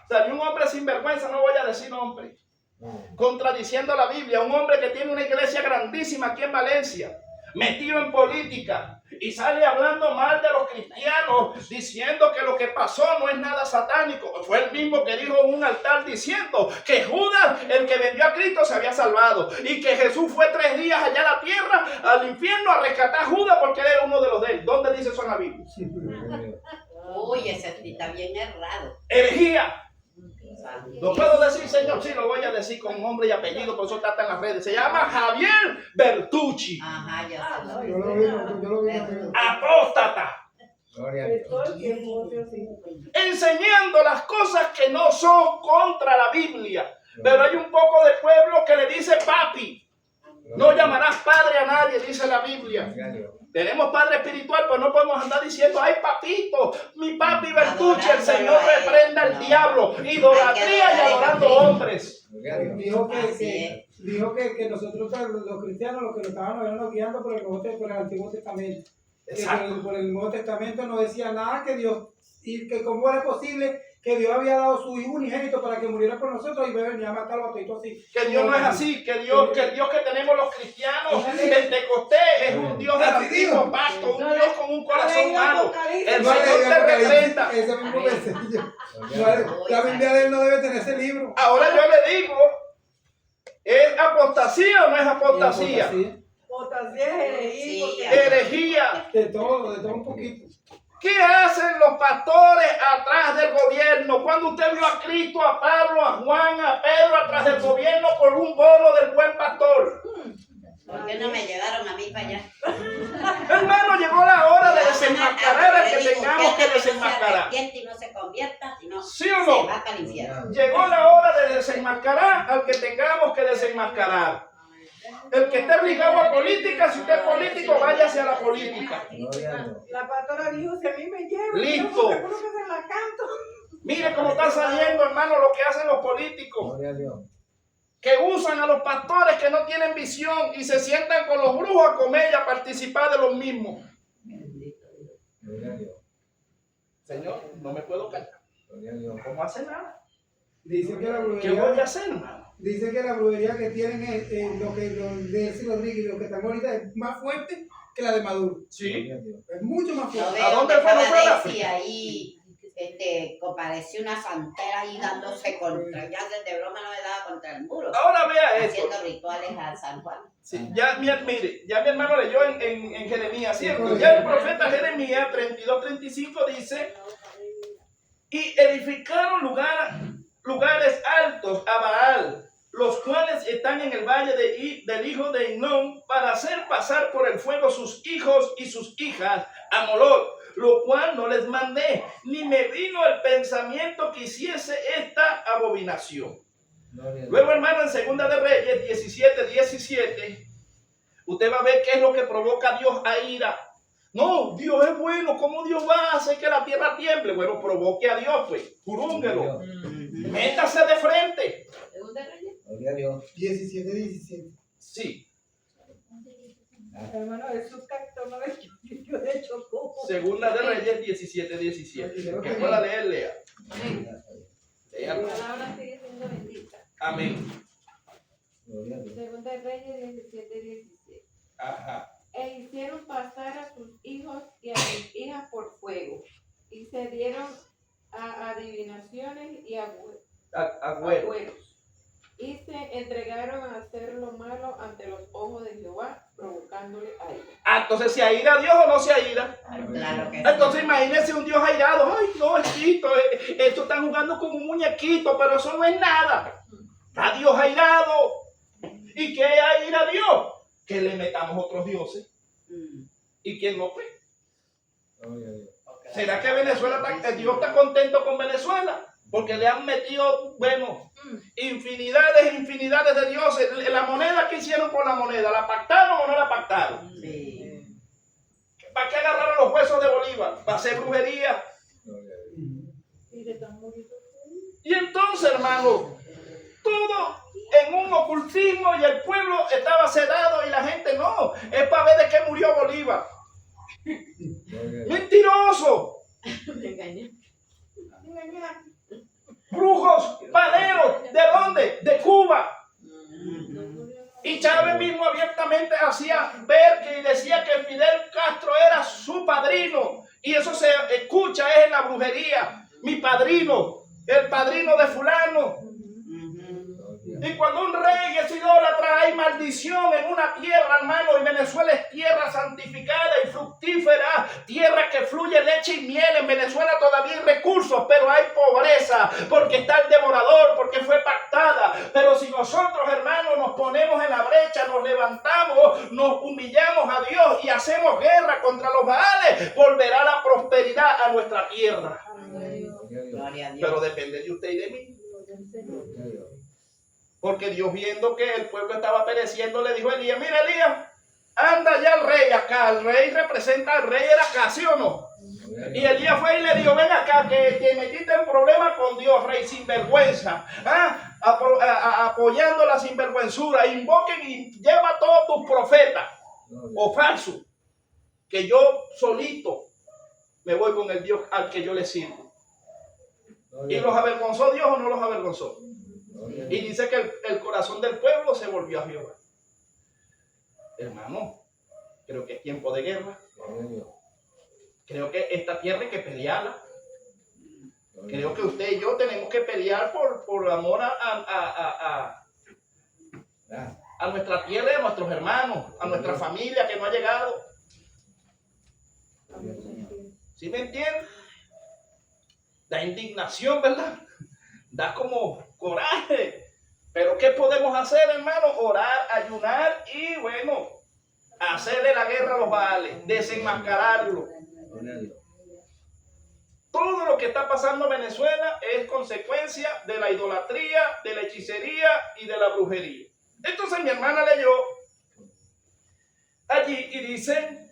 Salió un hombre sin vergüenza, no voy a decir nombre, contradiciendo la Biblia, un hombre que tiene una iglesia grandísima aquí en Valencia, metido en política, y sale hablando mal de los cristianos, diciendo que lo que pasó no es nada satánico. Fue el mismo que dijo en un altar diciendo que Judas, el que vendió a Cristo, se había salvado, y que Jesús fue 3 días allá a la tierra, al infierno, a rescatar a Judas porque él era uno de los de él. ¿Dónde dice eso en la Biblia? Gloria a Dios. Uy, ese sí está bien errado. Herejía. ¿Lo puedo decir, señor? Sí, lo voy a decir con nombre y apellido, por eso está en las redes. Se llama Javier Bertucci. Ajá, ya sé. Yo lo vi. Apóstata. Gloria a Dios. Enseñando las cosas que no son contra la Biblia. Pero hay un poco de pueblo que le dice papi. No llamarás padre a nadie, dice la Biblia. Gloria a Dios. Tenemos padre espiritual, pero no podemos andar diciendo, ay papito, mi papi Bertucci, el Señor reprenda al diablo. Idolatría y adorando hombres. Gloria a Dios. Dijo que nosotros los cristianos, los que nos estaban guiando por el Antiguo Testamento. Exacto. Que por el Nuevo Testamento no decía nada que Dios, y que cómo era posible que Dios había dado su hijo unigénito para que muriera por nosotros y venía a matarlo a todos así. Que Dios no es así, que el Dios que tenemos los cristianos, Pentecostés, es un Dios del antiguo pacto, un Dios con un corazón malo. El Señor te reprenda. Ese mismo versículo. La Biblia de él no debe tener ese libro. Ahora yo le digo, ¿es apostasía o no es apostasía? Herejía. De todo un poquito. ¿Qué hacen los pastores atrás del gobierno? Cuando usted vio a Cristo, a Pablo, a Juan, a Pedro atrás del gobierno por un bono del buen pastor. ¿Por qué no me llevaron a mí para allá? Hermano, llegó la hora de desenmascarar al que tengamos que desenmascarar. Y no se convierta, sino ¿Sí o no? se va para el infierno. Llegó la hora de desenmascarar al que tengamos que desenmascarar. El que esté ligado a política, si usted es político, váyase a la política. Gloria a Dios. La pastora dijo, si a mí me llevan, Listo. yo seguro que se la canto. Mire cómo está saliendo, hermano, lo que hacen los políticos. Gloria a Dios. Que usan a los pastores que no tienen visión y se sientan con los brujos a comer y a participar de los mismos. Gloria a Dios. Señor, no me puedo callar. Gloria a Dios. ¿Cómo hace nada? Dice que la ¿Qué voy a brujería, hacer, hermano? dice que la brujería que tienen lo que están ahorita es más fuerte que la de Maduro. Sí. Gloria a Dios. Es mucho más Lo fuerte. ¿A veo dónde que fue? ¿No fue cada la vez y ahí compareció una santera ahí dándose contra, ya desde broma no me daba contra el muro, Ahora vea esto. haciendo rituales a San Juan. Sí, mire, ya mi hermano leyó en Jeremías, ¿cierto? Ya el profeta Jeremías 32:35 dice, y edificaron lugares altos a Baal, los cuales están en el valle del hijo de Hinnom, para hacer pasar por el fuego sus hijos y sus hijas a Moloch, lo cual no les mandé, ni me vino el pensamiento que hiciese esta abominación. Luego, hermano, en Segunda de Reyes 17:17, usted va a ver qué es lo que provoca a Dios a ira. No, Dios es bueno. ¿Cómo Dios va a hacer que la tierra tiemble? Bueno, provoque a Dios, pues. Jurúnguelo. Métase de frente. Segunda Reyes. Gloria a Dios. 17. Sí. Hermano, es su texto, no es yo de hecho poco. Segunda de Reyes 17:17. Que pueda leer, lea. La palabra sigue siendo bendita. Amén. Gloria a Dios. Segunda de Reyes 17:17. Ajá. E hicieron pasar a sus hijos y a sus hijas por fuego, y se dieron a adivinaciones y a Agüero. agüeros, y se entregaron a hacer lo malo ante los ojos de Jehová, provocándole a ira. Entonces, ¿se aira Dios o no se aira? Claro que sí. Entonces, imagínense un Dios airado. Ay, no, esto están jugando con un muñequito, pero eso no es nada. Está Dios airado. ¿Y qué aira Dios? Que le metamos otros dioses. ¿Y quién no pues? Gloria a Dios. ¿Será que Dios está contento con Venezuela? Porque le han metido, bueno, infinidades de dioses. La moneda que hicieron con la moneda, ¿la pactaron o no la pactaron? Sí. ¿Para qué agarraron los huesos de Bolívar? ¿Para hacer brujería? Gloria a Dios. Y de tan bonito. Y entonces, hermano, todo en un ocultismo y el pueblo estaba sedado y la gente no. Es para ver de qué murió Bolívar. Gloria a Dios. ¡Mentiroso! Me engañé. Engañar. Brujos, paderos, ¿de dónde? De Cuba. Y Chávez mismo abiertamente hacía ver que decía que Fidel Castro era su padrino. Y eso se escucha es en la brujería. Mi padrino, el padrino de fulano. Y cuando un rey es idólatra, hay maldición en una tierra, hermano, y Venezuela es tierra santificada y fructífera, tierra que fluye leche y miel. En Venezuela todavía hay recursos, pero hay pobreza, porque está el devorador, porque fue pactada. Pero si nosotros, hermanos, nos ponemos en la brecha, nos levantamos, nos humillamos a Dios y hacemos guerra contra los Baales, volverá la prosperidad a nuestra tierra. Gloria a Dios. Gloria a Dios. Pero depende de usted y de mí. Gloria a Dios. Porque Dios, viendo que el pueblo estaba pereciendo, le dijo a Elías: mira, Elías, anda ya el rey acá. El rey representa al rey, era acá, ¿sí o no? Y Elías fue y le dijo: ven acá, que te metiste en problemas con Dios, rey sinvergüenza. Apoyando la sinvergüenzura. Invoquen y lleva a todos tus profetas o falsos, que yo solito me voy con el Dios al que yo le sirvo. ¿Y los avergonzó Dios o no los avergonzó? Y dice que el corazón del pueblo se volvió a Jehová. Hermano, creo que es tiempo de guerra. Creo que esta tierra hay que pelearla. Creo que usted y yo tenemos que pelear por amor a nuestra tierra y a nuestros hermanos, a nuestra familia que no ha llegado. ¿Sí me entienden? Da indignación, ¿verdad? Da como coraje. Pero ¿qué podemos hacer, hermano? Orar, ayunar y, bueno, hacerle la guerra a los Baales, desenmascararlo. Todo lo que está pasando en Venezuela es consecuencia de la idolatría, de la hechicería y de la brujería. Entonces mi hermana leyó allí y dice,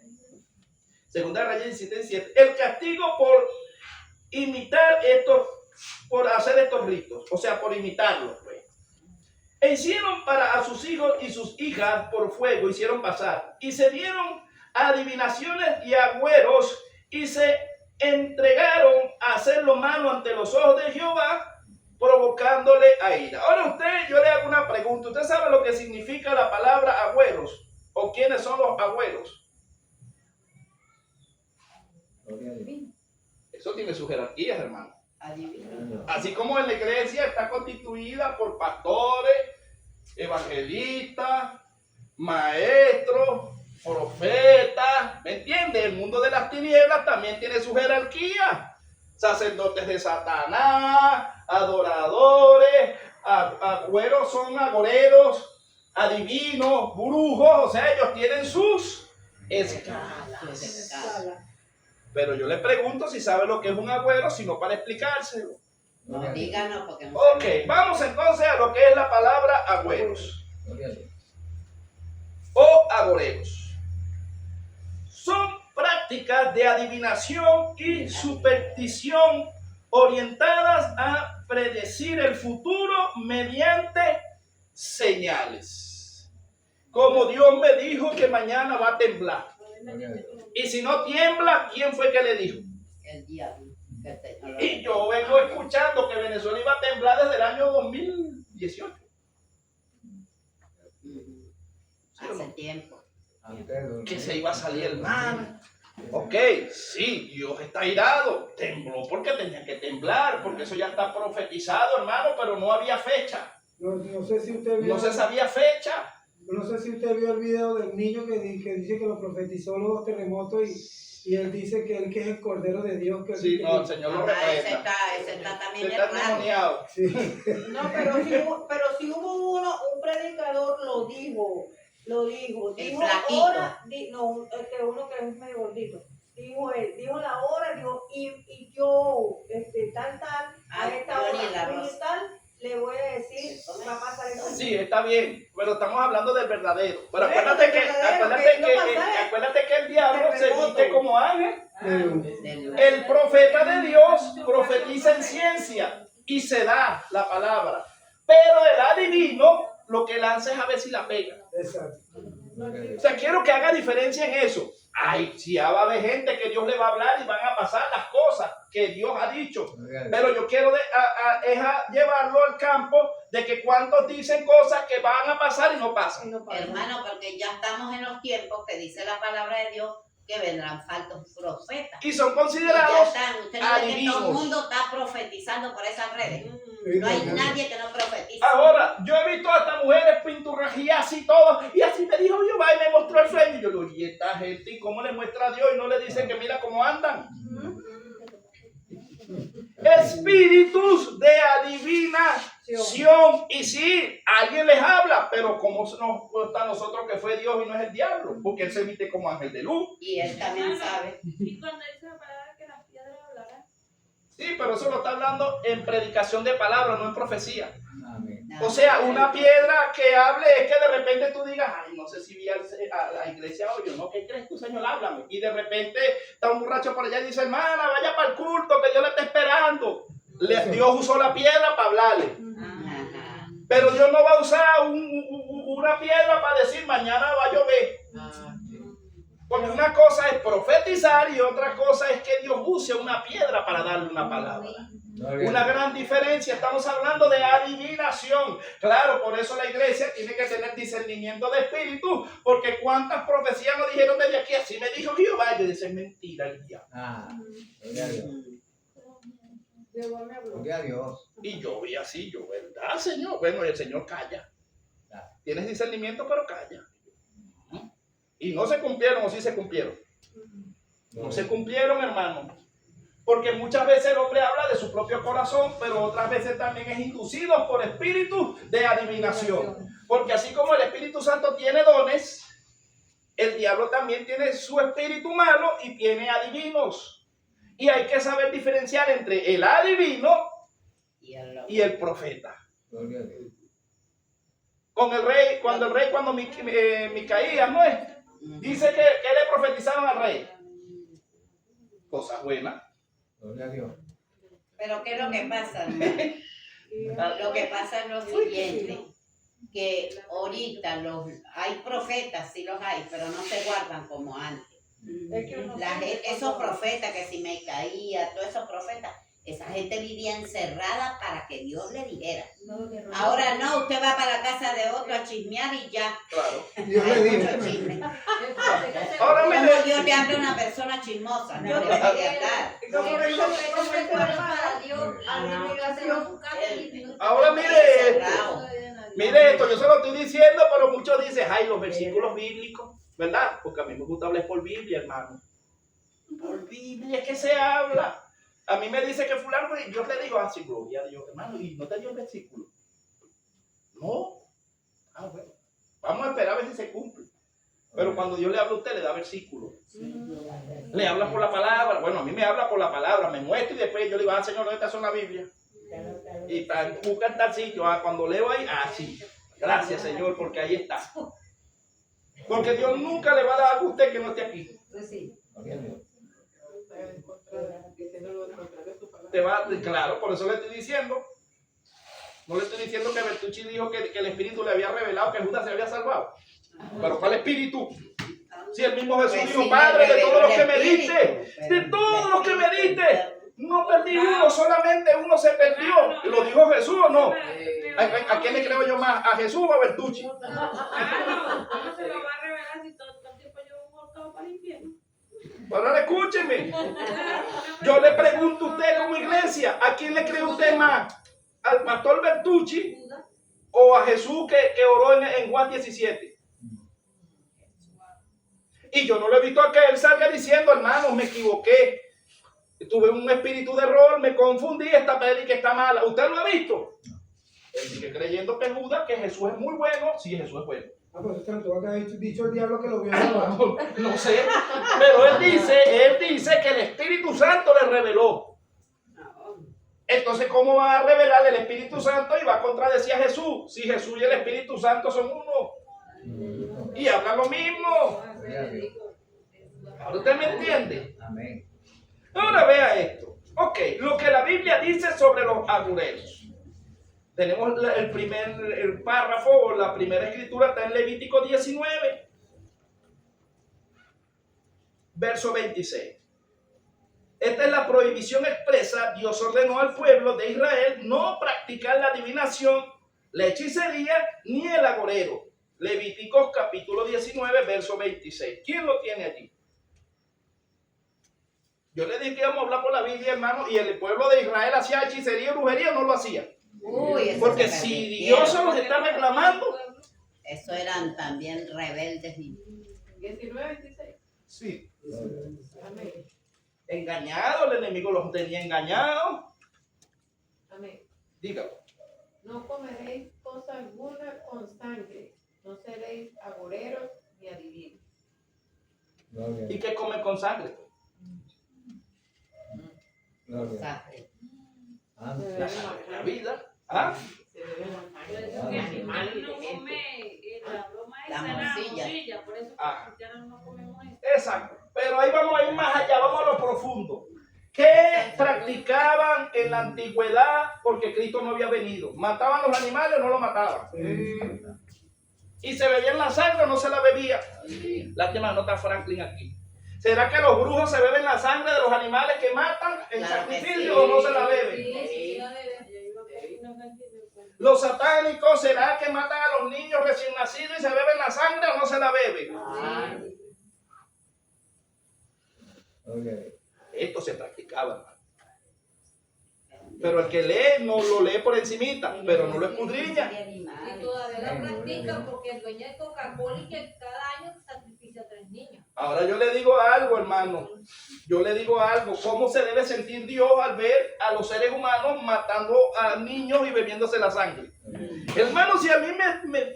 Segunda Reyes 17:7, el castigo por imitar estos, por hacer estos ritos, o sea, por imitarlos, pues. E hicieron para a sus hijos y sus hijas por fuego, hicieron pasar, y se dieron a adivinaciones y agüeros, y se entregaron a hacer lo malo ante los ojos de Jehová, provocándole a ira. Ahora usted, yo le hago una pregunta. ¿Usted sabe lo que significa la palabra agüeros? ¿O quiénes son los agüeros? Eso tiene sus jerarquías, hermano. Así como en la iglesia está constituida por pastores, evangelistas, maestros, profetas, ¿me entiende? El mundo de las tinieblas también tiene su jerarquía. Sacerdotes de Satanás, adoradores, agüeros son agoreros, adivinos, brujos, o sea, ellos tienen sus escalas. Pero yo le pregunto si sabe lo que es un agüero, sino para explicárselo. No, díganos porque no Ok, vamos entonces a lo que es la palabra agüeros Gloria a Dios. o agoreros. Son prácticas de adivinación y superstición orientadas a predecir el futuro mediante señales. Como Dios me dijo que mañana va a temblar. Gloria a Dios. Y si no tiembla, ¿quién fue que le dijo? el diablo. Que el Señor lo Y yo vengo escuchando que Venezuela iba a temblar desde el año 2018. Ujú. Hace tiempo. Antes Que se iba a salir el mar. Ok, sí, Dios está irado. Tembló porque tenía que temblar, porque eso ya está profetizado, hermano, pero no había fecha. No sé si usted vio, No se sabía fecha. no sé si usted vio el video del niño que dice que lo profetizó los terremotos y él dice que él que es el Cordero de Dios. Que Sí, no, el Señor lo Ajá, ese reprenda. está también Se está errado. endemoniado. Sí. No, pero si hubo uno, un predicador lo dijo. Dijo flaquito. hora, no, que uno que es medio gordito. Dijo la hora, dijo, y yo, tal, a Ay, esta Johnny hora, la y Rosa. tal, le voy a decir, va a pasar eso. Sí, está bien, pero estamos hablando del verdadero. Pero Bueno, acuérdate que, del verdadero, que no pasa. acuérdate que el diablo se Terremoto. viste como ángel. Del- El profeta de Dios profetiza en ciencia y se da la palabra. Pero el adivino lo que lanza es a ver si la pega. Exacto. Gloria a O Dios. sea, quiero que haga diferencia en eso. Ay, si ya va a haber gente que Dios le va a hablar y van a pasar las cosas que Dios ha dicho. Gloria a Dios. Pero yo quiero llevarlo al campo de que cuántos dicen cosas que van a pasar y no pasan. Hermano, porque ya estamos en los tiempos que dice la palabra de Dios que vendrán falsos profetas. Y son Y ya considerados están. Usted no ve que todo el adivinos. mundo está profetizando por esas redes. No hay nadie que no profetice. Ahora, yo he visto hasta mujeres pinturrajías y todo, y así me dijo Jehová y me mostró el sueño. Y yo digo, ¿y esta gente y cómo le muestra a Dios y no le dice que mira cómo andan? Espíritus de adivinación. Y sí, alguien les habla, pero ¿cómo nos cuesta a nosotros que fue Dios y no es el diablo? Porque él se viste como ángel de luz. Y él también sabe. Y cuando dice la palabra que las piedras hablarán. Sí, pero eso lo está hablando en predicación de palabra, no en profecía. Amén. O sea, una piedra que hable es que de repente tú digas, ay, no sé si vi a la iglesia hoy o no, ¿qué crees tú, Señor? Háblame. Y de repente está un borracho por allá y dice, hermana, vaya para el culto, que Dios le está esperando. Dios usó la piedra para hablarle. Ajá. Pero Dios no va a usar una piedra para decir, mañana va a llover. Porque una cosa es profetizar y otra cosa es que Dios use una piedra para darle una palabra. Gloria a Una Dios. gran diferencia, estamos hablando de adivinación. Claro, por eso la iglesia tiene que tener discernimiento de espíritu, porque cuántas profecías nos dijeron desde aquí, así me dijo Jehová, yo decía, es mentira el diablo. Ah, gloria a Dios. Jehová me habló. Gloria a Dios. Y yo vi así, yo, ¿verdad, Señor? Bueno, el Señor calla. Tienes discernimiento, pero calla. Y no se cumplieron, o sí se cumplieron. No se cumplieron, hermano. Porque muchas veces el hombre habla de su propio corazón, pero otras veces también es inducido por espíritu de adivinación. Porque así como el Espíritu Santo tiene dones, el diablo también tiene su espíritu malo y tiene adivinos. Y hay que saber diferenciar entre el adivino y el profeta. Gloria a Dios. Con el rey, cuando Micaías, ¿no es? Dice que le profetizaron al rey. Cosas buenas. Gloria a Dios. Pero ¿qué es lo que pasa, hermano? Lo que pasa es lo siguiente, que ahorita hay profetas, sí los hay, pero no se guardan como antes. Es que uno Esos profetas que si me caía, todos esos profetas, esa gente vivía encerrada para que Dios le dijera. Ahora no, usted va para la casa de otro a chismear y ya. Claro. Dios le Hay dijo. mucho chisme. Ahora ¿Cómo mire, Dios le habla a una persona chismosa? No le puede hablar. ahora mire esto, yo se lo estoy diciendo, pero muchos dicen, ay, los versículos bíblicos, ¿verdad? Porque a mí me gusta hablar por Biblia, hermano. Por Biblia es que se habla. A mí me dice que fulano, y yo le digo, sí, gloria a Dios, hermano, y no te dio el versículo. No. Ah, bueno. Vamos a esperar a ver si se cumple. Pero cuando Dios le habla a usted, le da versículo. Le habla por la palabra. Bueno, a mí me habla por la palabra, me muestra y después yo le digo, ah, Señor, ¿dónde está la Biblia? Y busca en tal sitio. Cuando leo ahí, sí. Gracias, Señor, porque ahí está. Porque Dios nunca le va a dar algo a usted que no esté aquí. Pues sí. Gloria a Dios. Te va, claro, por eso le estoy diciendo. No le estoy diciendo que Bertucci dijo que el Espíritu le había revelado que Judas se había salvado. Pero ¿cuál Espíritu? Si el mismo Jesús Pues dijo, sí, Padre, de todos los que me Espíritu, diste, de pero todos los que me Espíritu, diste, no perdí uno, solamente uno se perdió. ¿Lo dijo Jesús o no? ¿A quién le creo yo más? ¿A Jesús o a Bertucci? ¿Cómo se lo va a revelar si todo el tiempo llevo un volcado para el infierno? Pero ahora escúcheme. Yo le pregunto a usted como iglesia, ¿a quién le cree usted más? ¿Al pastor Bertucci o a Jesús que oró en Juan 17? Y yo no lo he visto a que él salga diciendo, hermanos, me equivoqué. Tuve un espíritu de error, me confundí, esta prédica está mala. ¿Usted lo ha visto? Él sigue creyendo que Judas, que Jesús es muy bueno. Sí, Jesús es bueno. Pues usted tuvo que haber dicho el diablo que lo vio abajo. No sé, pero él dice que el Espíritu Santo le reveló. Entonces, ¿cómo va a revelar el Espíritu Santo y va a contradecir a Jesús? Si Jesús y el Espíritu Santo son uno. Y hablan lo mismo. Gloria a Dios. Ahora usted me entiende. Amén. Ahora vea esto. Ok, lo que la Biblia dice sobre los agureros. Tenemos el párrafo o la primera escritura está en Levítico 19, verso 26. Esta es la prohibición expresa. Dios ordenó al pueblo de Israel no practicar la adivinación, la hechicería ni el agorero. Levíticos capítulo 19, verso 26. ¿Quién lo tiene allí? Yo le dije que íbamos a hablar por la Biblia, hermano, y el pueblo de Israel hacía hechicería y brujería, no lo hacía. Uy, eso Porque se si permitieron. Dios se los está reclamando, Eso eran también rebeldes. 19, 26. sí. Amén. Engañados, el enemigo los tenía engañados. Amén. Dígalo. No comeréis cosa alguna con sangre. No seréis agoreros ni adivinos. Gloria a ¿Y Dios. qué comen con sangre? Gloria a Dios. Sangre. Amén. La sangre, la vida. ¿Ah? Se beben la Por sangre. eso que animal no come, la broma La esa era morcilla. morcilla, por eso Ah. los cristianos no comemos eso. Exacto. Pero ahí vamos a ir más allá, vamos a lo profundo. ¿Qué practicaban en la antigüedad porque Cristo no había venido? ¿Mataban los animales o no los mataban? ¿Y se bebían la sangre o no se la bebía? Lástima, no está Franklin aquí. ¿Será que los brujos se beben la sangre de los animales que matan en Claro que sacrificio sí. o no se la beben? Sí. ¿Los satánicos será que matan a los niños recién nacidos y se beben la sangre o no se la beben? Gloria a Dios. Esto se practicaba, hermano. Pero el que lee no lo lee por encimita, pero no lo escudriña. Y todavía lo practican porque el dueño de Coca-Cola y que cada año sacrifica a 3 niños. Ahora yo le digo algo, hermano. Yo le digo algo. ¿Cómo se debe sentir Dios al ver a los seres humanos matando a niños y bebiéndose la sangre? Hermano, si a mí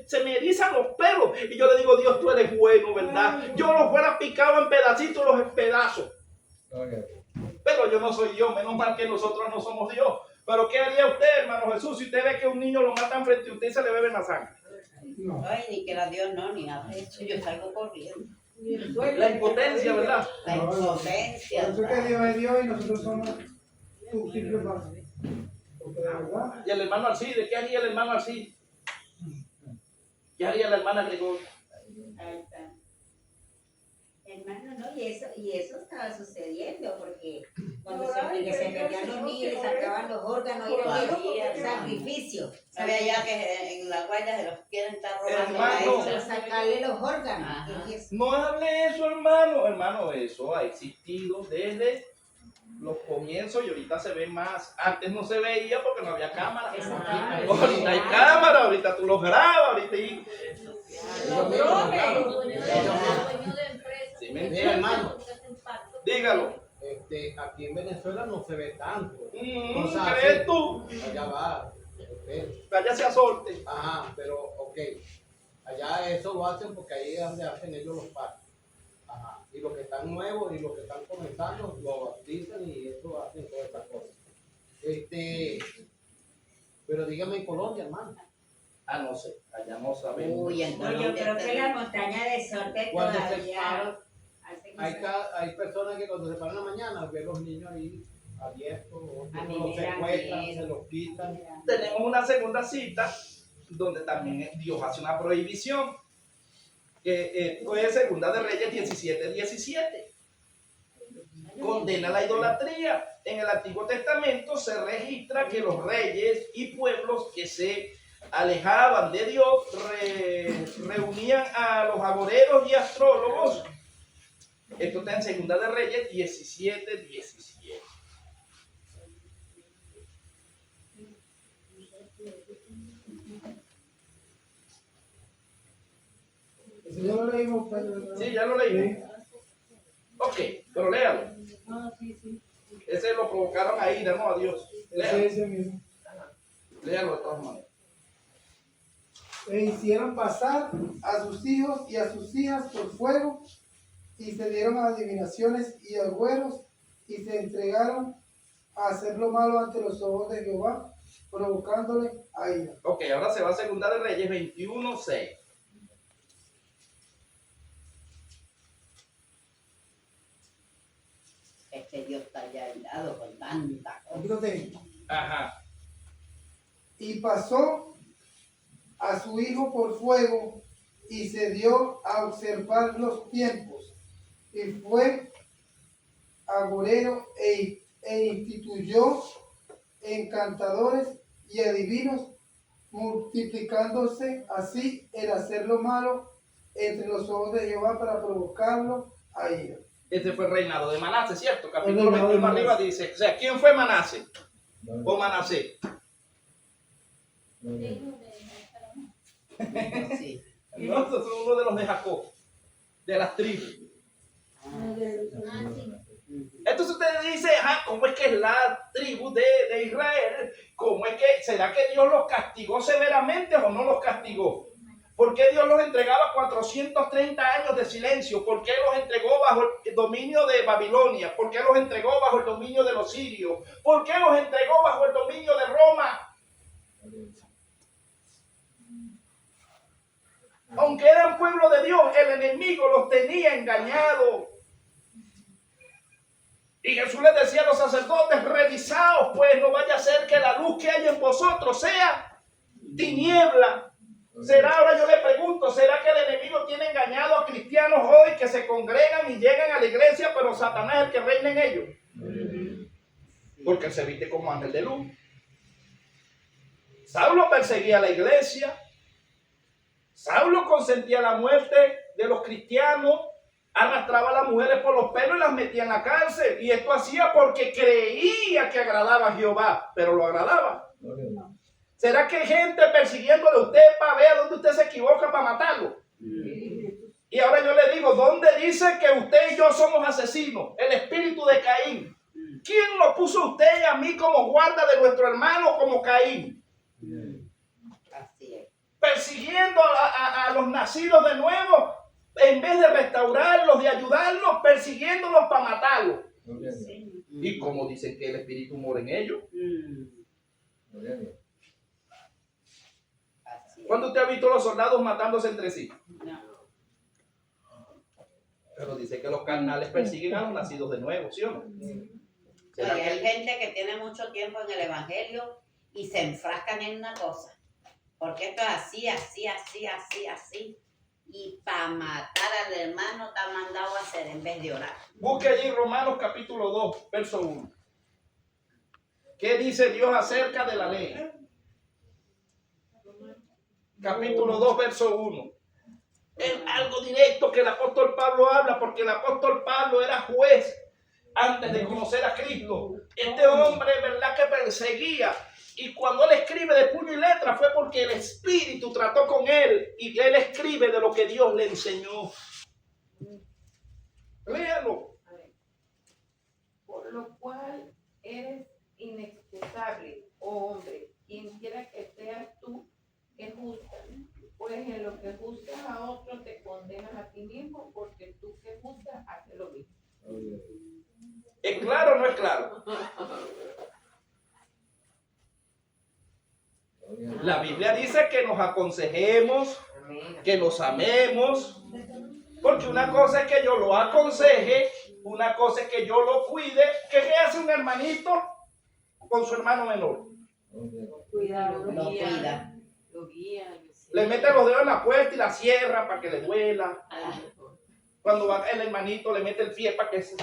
se me erizan los pelos y yo le digo, Dios, tú eres bueno, ¿verdad? Yo los fuera picado en pedacitos, los espedazo. Gloria a Dios. Pero yo no soy Dios, menos mal que nosotros no somos Dios. Pero ¿qué haría usted, hermano Jesús, si usted ve que un niño lo matan frente a usted y se le beben la sangre? No. Ay, ni que la Dios no, ni hace eso. Yo salgo corriendo. La impotencia, ¿verdad? La No, no. impotencia. Por eso es que Dios es Dios y nosotros somos sus simples vasos. Porque de verdad, Y el hermano Alcide, ¿qué haría el hermano Alcide? ¿Qué haría la hermana Gregoria? Ahí está. Hermano, no, y eso estaba sucediendo porque cuando se perdían los niños y sacaban los órganos, era sacrificio. Sabía ya que en la guardia se los quieren estar robando. Hermano. Para sacarle los órganos. Ajá. Y eso. No hable eso, hermano. Hermano, eso ha existido desde los comienzos y ahorita se ve más. Antes no se veía porque no había cámara. Ahorita hay cámara, ahorita tú los grabas, ahorita hay... Los drones, los dueños de empresas. Sí, me Mira, hermano, dígalo. aquí en Venezuela no se ve tanto. ¿Qué crees tú? Allá va. Allá se asorte. Ajá, pero ok. Allá eso lo hacen porque ahí es donde hacen ellos los partos. Ajá. Y los que están nuevos y los que están comenzando lo bautizan y eso hacen todas estas cosas. Pero dígame en Colombia, hermano. Ah, no sé, allá no sabemos. Uy, en No, yo Colombia creo que la tenemos- montaña de Sorte Cuando se todavía paran, hace que hay personas que cuando se paran en la mañana ven los niños ahí abiertos, otros A mí los me da secuestran, miedo. se los quitan. Tenemos una segunda cita donde también Dios hace una prohibición, que esto es Segunda de Reyes 17:17. Condena la idolatría. En el Antiguo Testamento se registra que los reyes y pueblos que se alejaban de Dios reunían a los agoreros y astrólogos. Esto está en Segunda de Reyes 17:17. Eso ya lo leímos, Pedro. Sí, ya lo leí. Ok, pero léalo. Ese lo provocaron a ira, no a Dios. Léalo, Ese mismo. léalo de todas maneras. E hicieron pasar a sus hijos y a sus hijas por fuego, y se dieron a adivinaciones y agüeros, y se entregaron a hacer lo malo ante los ojos de Jehová, provocándole a ira. Ok, ahora se va a Segunda de Reyes 21:6. Este Dios está ya helado con tanta cosa. Aquí lo tengo. Ajá. Y pasó a su hijo por fuego, y se dio a observar los tiempos, y fue agorero e instituyó encantadores y adivinos, multiplicándose así el hacer lo malo entre los ojos de Jehová para provocarlo a ira. Este fue el reinado de Manase, ¿cierto? Capítulo El reinado de 21 arriba Manase. dice, o sea, ¿quién fue Manase? O Manasé. Sí. No, estos son uno de los de Jacob, de las tribus. Entonces ustedes dicen, ¿cómo es que es la tribu de Israel? ¿Cómo es que, será que Dios los castigó severamente o no los castigó? ¿Por qué Dios los entregaba 430 años de silencio? ¿Por qué los entregó bajo el dominio de Babilonia? ¿Por qué los entregó bajo el dominio de los sirios? ¿Por qué los entregó bajo el dominio de Roma? Aunque eran pueblo de Dios, el enemigo los tenía engañados. Y Jesús les decía a los sacerdotes, revisaos, pues no vaya a ser que la luz que hay en vosotros sea tiniebla. ¿Será, ahora yo le pregunto, será que el enemigo tiene engañado a cristianos hoy que se congregan y llegan a la iglesia, pero Satanás es el que reina en ellos? Porque él se viste como ángel de luz. Saulo perseguía a la iglesia. Saulo consentía la muerte de los cristianos, arrastraba a las mujeres por los pelos y las metía en la cárcel. Y esto hacía porque creía que agradaba a Jehová, pero lo agradaba. ¿Será que hay gente persiguiéndole a usted para ver dónde usted se equivoca para matarlo? Y ahora yo le digo, ¿dónde dice que usted y yo somos asesinos? El espíritu de Caín. ¿Quién lo puso a usted y a mí como guarda de nuestro hermano como Caín? Así es. Persiguiendo a los nacidos de nuevo, en vez de restaurarlos, de ayudarlos, persiguiéndolos para matarlos. ¿Y cómo dicen que el espíritu mora en ellos? Así es. ¿Cuándo usted ha visto a los soldados matándose entre sí? No. Pero dice que los carnales persiguen a los nacidos de nuevo, ¿sí o no? ¿Será Oye, hay que- gente que tiene mucho tiempo en el evangelio y se enfrascan en una cosa. Porque esto es así, así, así, así, así. Y para matar al hermano te ha mandado a hacer en vez de orar. Busque allí Romanos capítulo 2, verso 1. ¿Qué dice Dios acerca de la ley? Capítulo 2, verso 1. Es algo directo que el apóstol Pablo habla, porque el apóstol Pablo era juez antes de conocer a Cristo. Este hombre, ¿verdad?, que perseguía. Y cuando él escribe de puño y letra fue porque el Espíritu trató con él y él escribe de lo que Dios le enseñó. Léalo. Por lo cual eres inexcusable, oh hombre, quien quiera que seas tú, que juzgas. Pues en lo que juzgas a otro te condenas a ti mismo, porque tú que juzgas nos aconsejemos, que nos amemos, porque una cosa es que yo lo aconseje, una cosa es que yo lo cuide. ¿Qué hace un hermanito con su hermano menor? Cuidado, Lo cuida. lo guía. Le mete los dedos en la puerta y la cierra para que le duela. Ah, Cuando va el hermanito le mete el pie para que se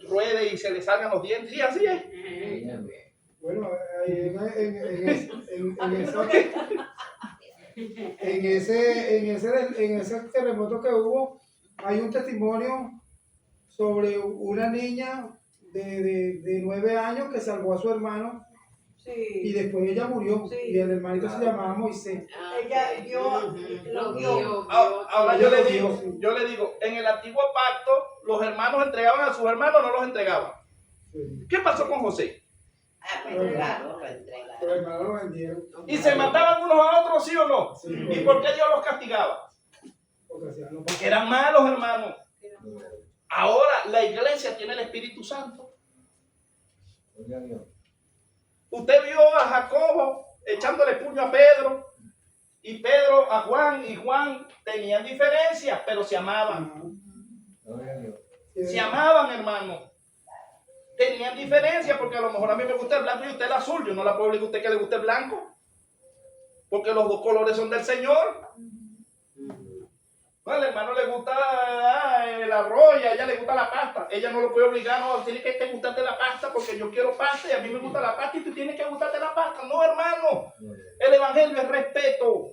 ruede y se le salgan los dientes. Y así es. Bueno, ahí en ese terremoto que hubo, hay un testimonio sobre una niña de 9 años que salvó a su hermano y Sí. después ella murió. Sí. Y el hermanito se llamaba Moisés. Ella lo vio. Ahora yo le digo, en el antiguo pacto, los hermanos entregaban a sus hermanos, no los entregaban. ¿Qué pasó con José? pues claro, lo entrega. Los hermanos lo vendieron. ¿Y se mataban unos a otros, sí o no? Sí, ¿Y por qué Dios los castigaba? porque hacían lo Porque eran malos, hermanos. Ahora la iglesia tiene el Espíritu Santo. Usted vio a Jacobo echándole puño a Pedro y Pedro a Juan, y Juan tenían diferencias, pero se amaban. Se amaban, hermano. Tenían diferencias, porque a lo mejor a mí me gusta el blanco y a usted el azul. Yo no la puedo obligar a usted que le guste el blanco, porque los dos colores son del Señor. No, al hermano le gusta el arroz y a ella le gusta la pasta. Ella no lo puede obligar, no, tiene que gustarte la pasta porque yo quiero pasta y a mí me gusta la pasta y tú tienes que gustarte la pasta. No, hermano. El evangelio es respeto.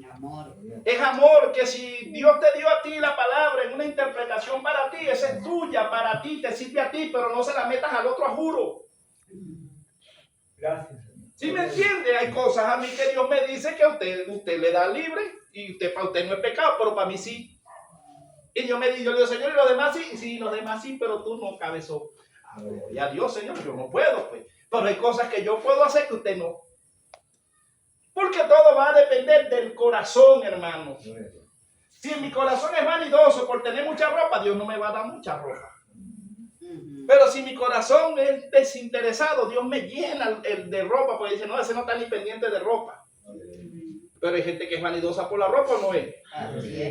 Amor. Es amor, que si Dios te dio a ti la palabra en una interpretación para ti, esa es tuya, para ti, te sirve a ti, pero no se la metas al otro a juro. Gracias. ¿Sí me entiende? Hay cosas a mí que Dios me dice que a usted le da libre y para usted no es pecado, pero para mí sí. Y yo le digo, Señor, ¿y los demás sí? Sí, los demás sí, pero tú no, cabezón. Y a Dios, Señor, yo no puedo, pues. Pero hay cosas que yo puedo hacer que usted no. Porque todo va a depender del corazón, hermano. Si mi corazón es vanidoso por tener mucha ropa, Dios no me va a dar mucha ropa. Pero si mi corazón es desinteresado, Dios me llena el de ropa, porque dice, no, ese no está ni pendiente de ropa. Pero hay gente que es vanidosa por la ropa, ¿o no es?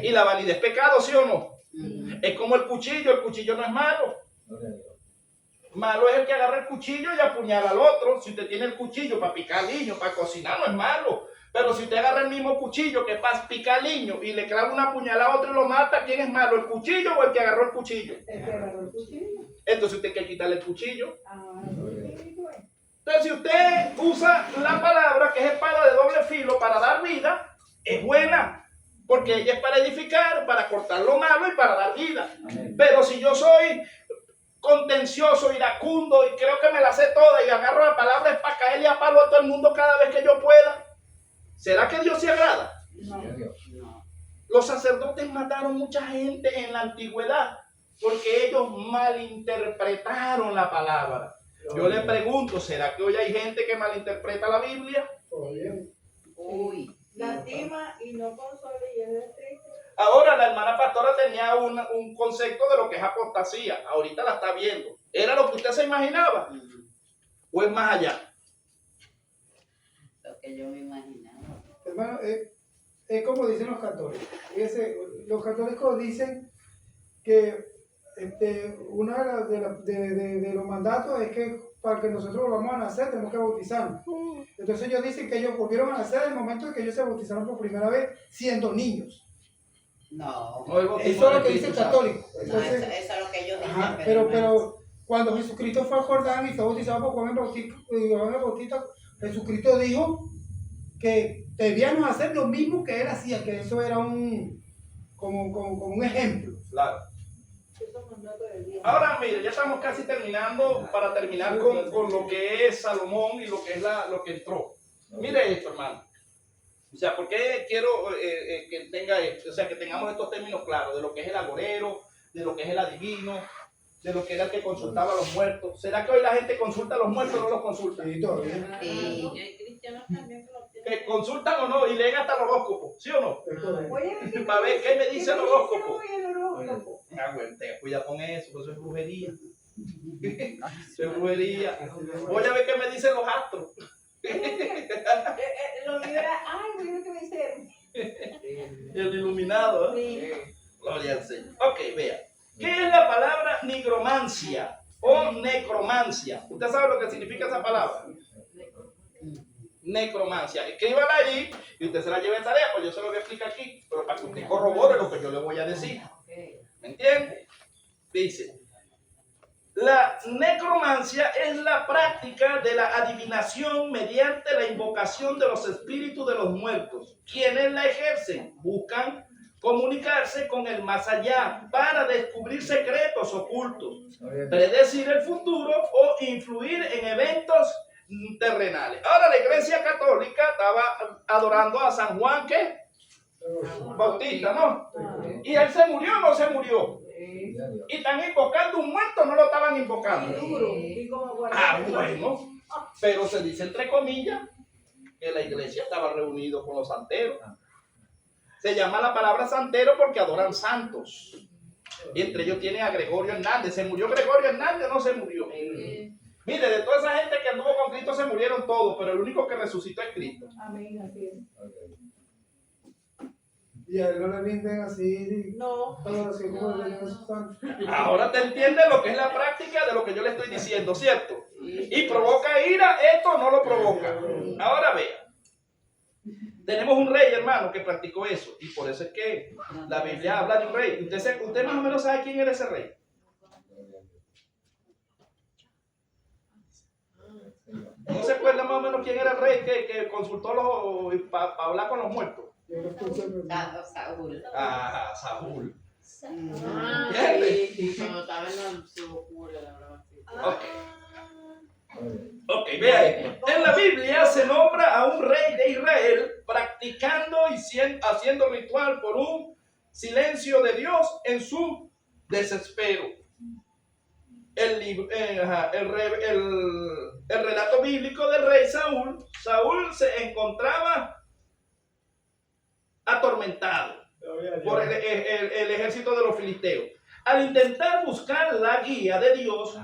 Y la vanidad es pecado, ¿sí o no? Es como el cuchillo no es malo. Malo es el que agarra el cuchillo y apuñala al otro. Si usted tiene el cuchillo para picar niño, para cocinar, no es malo. Pero si usted agarra el mismo cuchillo que para picar niño y le clava una puñalada a otro y lo mata, ¿quién es malo? ¿El cuchillo o el que agarró el cuchillo? El que agarró el cuchillo. Entonces usted hay que quitarle el cuchillo. Bueno. Entonces si usted usa la palabra que es espada de doble filo para dar vida, es buena. Porque ella es para edificar, para cortar lo malo y para dar vida. Pero si yo soy contencioso, iracundo y creo que me la sé toda y agarro la palabra es para caerle a palo a todo el mundo cada vez que yo pueda, ¿será que Dios se agrada? No. Los sacerdotes mataron mucha gente en la antigüedad porque ellos malinterpretaron la palabra. Yo le pregunto, ¿será que hoy hay gente que malinterpreta la Biblia? Uy. Lastima y no consuela y es de triste. Ahora la hermana pastora tenía un concepto de lo que es apostasía. Ahorita la está viendo. ¿Era lo que usted se imaginaba? ¿O es más allá? Lo que yo me imaginaba. Hermano, es como dicen los católicos. Fíjese, los católicos dicen que uno de los mandatos es que para que nosotros volvamos a nacer tenemos que bautizarnos. Entonces ellos dicen que ellos volvieron a nacer en el momento en que ellos se bautizaron por primera vez siendo niños. No. Eso es lo que dice el católico. No, Entonces, eso es lo que ellos dicen. ajá, pero cuando Jesucristo fue al Jordán y fue bautizado por Juan el Bautista, Jesucristo dijo que debíamos hacer lo mismo que él hacía, que eso era como un ejemplo. Claro. Esos mandatos de Dios. Ahora, mire, ya estamos casi terminando para terminar con lo que es Salomón y lo que es lo que entró. Mire esto, hermano. O sea, ¿por qué quiero que tenga esto? O sea, que tengamos estos términos claros de lo que es el agorero, de lo que es el adivino, de lo que era el que consultaba a los muertos. ¿Será que hoy la gente consulta a los muertos o no los consulta? Sí, todavía. Sí. Y hay cristianos también que lo tienen. Que consultan o no y leen hasta el horóscopo, ¿sí o no? Es correcto. Oye, Para ver qué me dice el horóscopo. el horóscopo. Ah, bueno, te cuida con eso, eso es brujería. Eso es brujería. Voy a ver qué me dicen los astros. Lo libera. Ay, mira que me hicieron. El iluminado, ¿eh? Gloria al Señor. Ok, vea. ¿Qué es la palabra nigromancia o necromancia? ¿Usted sabe lo que significa esa palabra? Necromancia. Escríbala ahí y usted se la lleva en tarea, pues yo se lo voy a explicar aquí, pero para que usted corrobore lo que yo le voy a decir. ¿Me entiende? Dice, la necromancia es la práctica de la adivinación mediante la invocación de los espíritus de los muertos. Quienes la ejercen buscan comunicarse con el más allá para descubrir secretos ocultos, predecir el futuro o influir en eventos terrenales. Ahora la Iglesia Católica estaba adorando a San Juan, ¿qué? Bautista, ¿no? ¿Y él se murió o no se murió? Y están invocando un muerto, no lo estaban invocando. Ah, bueno, pero se dice entre comillas que la iglesia estaba reunida con los santeros. Se llama la palabra santero porque adoran santos. Y entre ellos tienen a Gregorio Hernández. ¿Se murió Gregorio Hernández o no se murió? Mire, de toda esa gente que anduvo con Cristo se murieron todos, pero el único que resucitó es Cristo. Amén, así es. Y a él no le rinden así. No. Adoración como le rinden a sus santos. Ahora te entiende lo que es la práctica de lo que yo le estoy diciendo, ¿cierto? Y provoca ira, esto no lo provoca. Ahora vea. Tenemos un rey, hermano, que practicó eso. Y por eso es que la Biblia habla de un rey. Usted más o menos sabe quién era ese rey. ¿No se acuerda más o menos quién era el rey que consultó para hablar con los muertos? Saúl. Ah, Saúl. Ah, sí, cuando estaba en su locura, la verdad. Ok, vea esto. En la Biblia se nombra a un rey de Israel practicando y haciendo ritual por un silencio de Dios en su desespero. El relato bíblico del rey Saúl. Saúl se encontraba atormentado por el ejército de los filisteos. Al intentar buscar la guía de Dios,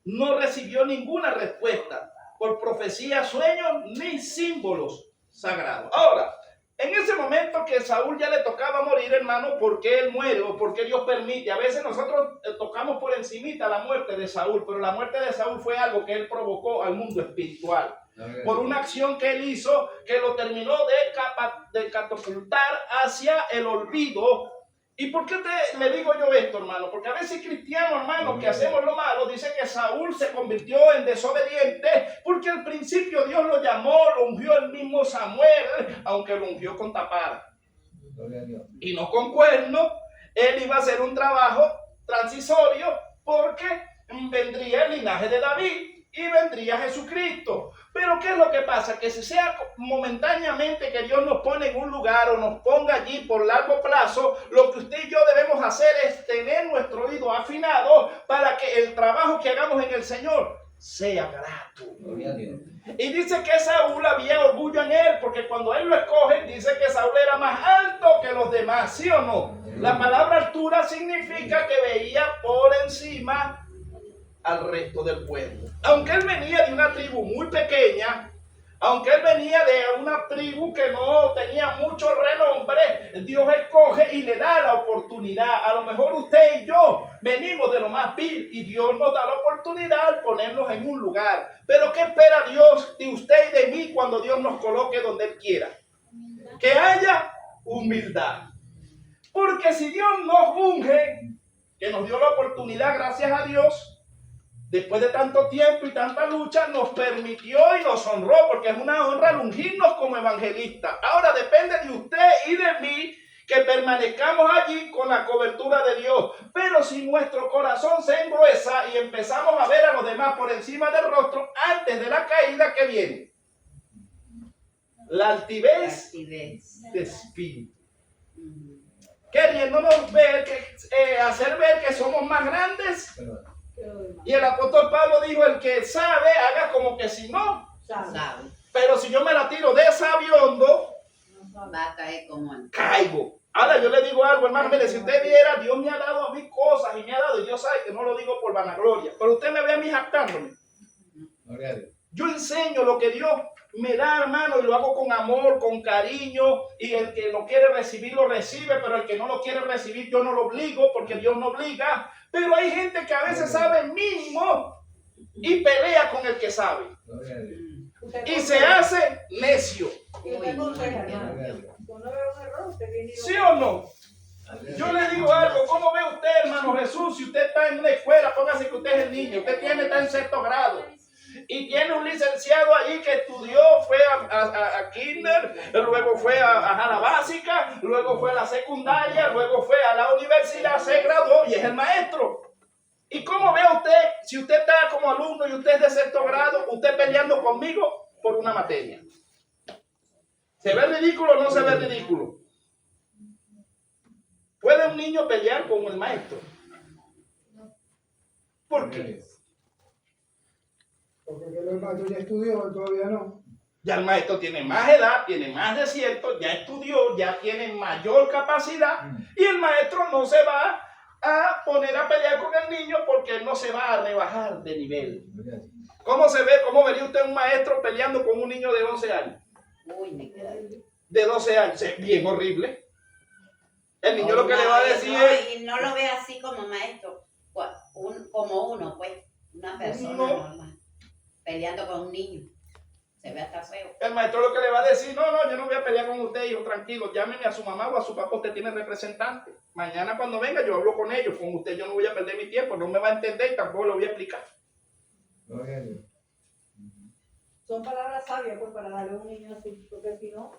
no recibió ninguna respuesta por profecía, sueños ni símbolos sagrados. Ahora, en ese momento que Saúl ya le tocaba morir, hermano, ¿por qué él muere o por qué Dios permite? A veces nosotros tocamos por encimita la muerte de Saúl, pero la muerte de Saúl fue algo que él provocó al mundo espiritual. Por una acción que él hizo que lo terminó de catapultar hacia el olvido. ¿Y por qué le digo yo esto, hermano? Porque a veces cristianos, hermano, que hacemos lo malo, dice que Saúl se convirtió en desobediente porque al principio Dios lo llamó, lo ungió el mismo Samuel, aunque lo ungió con tapada y no con cuerno. Él iba a hacer un trabajo transisorio porque vendría el linaje de David y vendría Jesucristo. Pero ¿qué es lo que pasa? Que si sea momentáneamente que Dios nos pone en un lugar o nos ponga allí por largo plazo, lo que usted y yo debemos hacer es tener nuestro oído afinado para que el trabajo que hagamos en el Señor sea grato. Y dice que Saúl había orgullo en él, porque cuando él lo escoge, dice que Saúl era más alto que los demás, ¿sí o no? La palabra altura significa que veía por encima al resto del pueblo. Aunque él venía de una tribu muy pequeña, aunque él venía de una tribu que no tenía mucho renombre, Dios escoge y le da la oportunidad. A lo mejor usted y yo venimos de lo más vil y Dios nos da la oportunidad de ponernos en un lugar. Pero ¿qué espera Dios de usted y de mí cuando Dios nos coloque donde Él quiera? Que haya humildad. Porque si Dios nos unge, que nos dio la oportunidad, gracias a Dios, después de tanto tiempo y tanta lucha, nos permitió y nos honró, porque es una honra el ungirnos como evangelistas. Ahora depende de usted y de mí que permanezcamos allí con la cobertura de Dios. Pero si nuestro corazón se engruesa y empezamos a ver a los demás por encima del rostro, antes de la caída, ¿qué viene? La altivez de espíritu. Queriéndonos ver, hacer ver que somos más grandes. Y el apóstol Pablo dijo, el que sabe, haga como que si no sabe. Pero si yo me la tiro de sabiondo, va a caer como él. Caigo. Ahora yo le digo algo, hermano, mire, si usted viera, Dios me ha dado a mí cosas y me ha dado, y Dios sabe que no lo digo por vanagloria, pero usted me ve a mí jactándome. Yo enseño lo que Dios me da, hermano, y lo hago con amor, con cariño, y el que lo quiere recibir, lo recibe, pero el que no lo quiere recibir, yo no lo obligo, porque Dios no obliga. Pero hay gente que a veces sabe el mínimo y pelea con el que sabe. Gloria a Dios. Y se hace necio. Y usted aconseja, hermano. Cuando veo un error, usted viene y lo- ¿Sí o no? Yo le digo algo, ¿cómo ve usted, hermano Jesús? Si usted está en una escuela, póngase que usted es el niño, usted está en sexto grado y tiene un licenciado allí que estudió, fue a kinder, luego fue a la básica, luego fue a la secundaria, luego fue a la universidad, se graduó y es el maestro. ¿Y cómo ve usted, si usted está como alumno y usted es de sexto grado, usted peleando conmigo por una materia? ¿Se ve ridículo o no se ve ridículo? ¿Puede un niño pelear con el maestro? ¿Por qué? Porque el maestro ya estudió, él todavía no. Ya el maestro tiene más edad, tiene más desierto, ya estudió, ya tiene mayor capacidad y el maestro no se va a poner a pelear con el niño porque él no se va a rebajar de nivel. Gloria a Dios. ¿Cómo se ve? ¿Cómo vería usted un maestro peleando con un niño de 11 años? Uy, me queda. De 12 años. Es bien horrible. El niño lo que le va a decir no, es... y no lo ve así como maestro, como uno, pues, una persona No. normal, peleando con un niño. Se ve hasta feo. El maestro lo que le va a decir, no, yo no voy a pelear con usted, hijo, tranquilo, llámeme a su mamá o a su papá, usted tiene representante. Mañana cuando venga yo hablo con ellos, con usted yo no voy a perder mi tiempo, no me va a entender y tampoco lo voy a explicar. Gloria a Dios. Son palabras sabias, pues, para darle a un niño así, porque si no,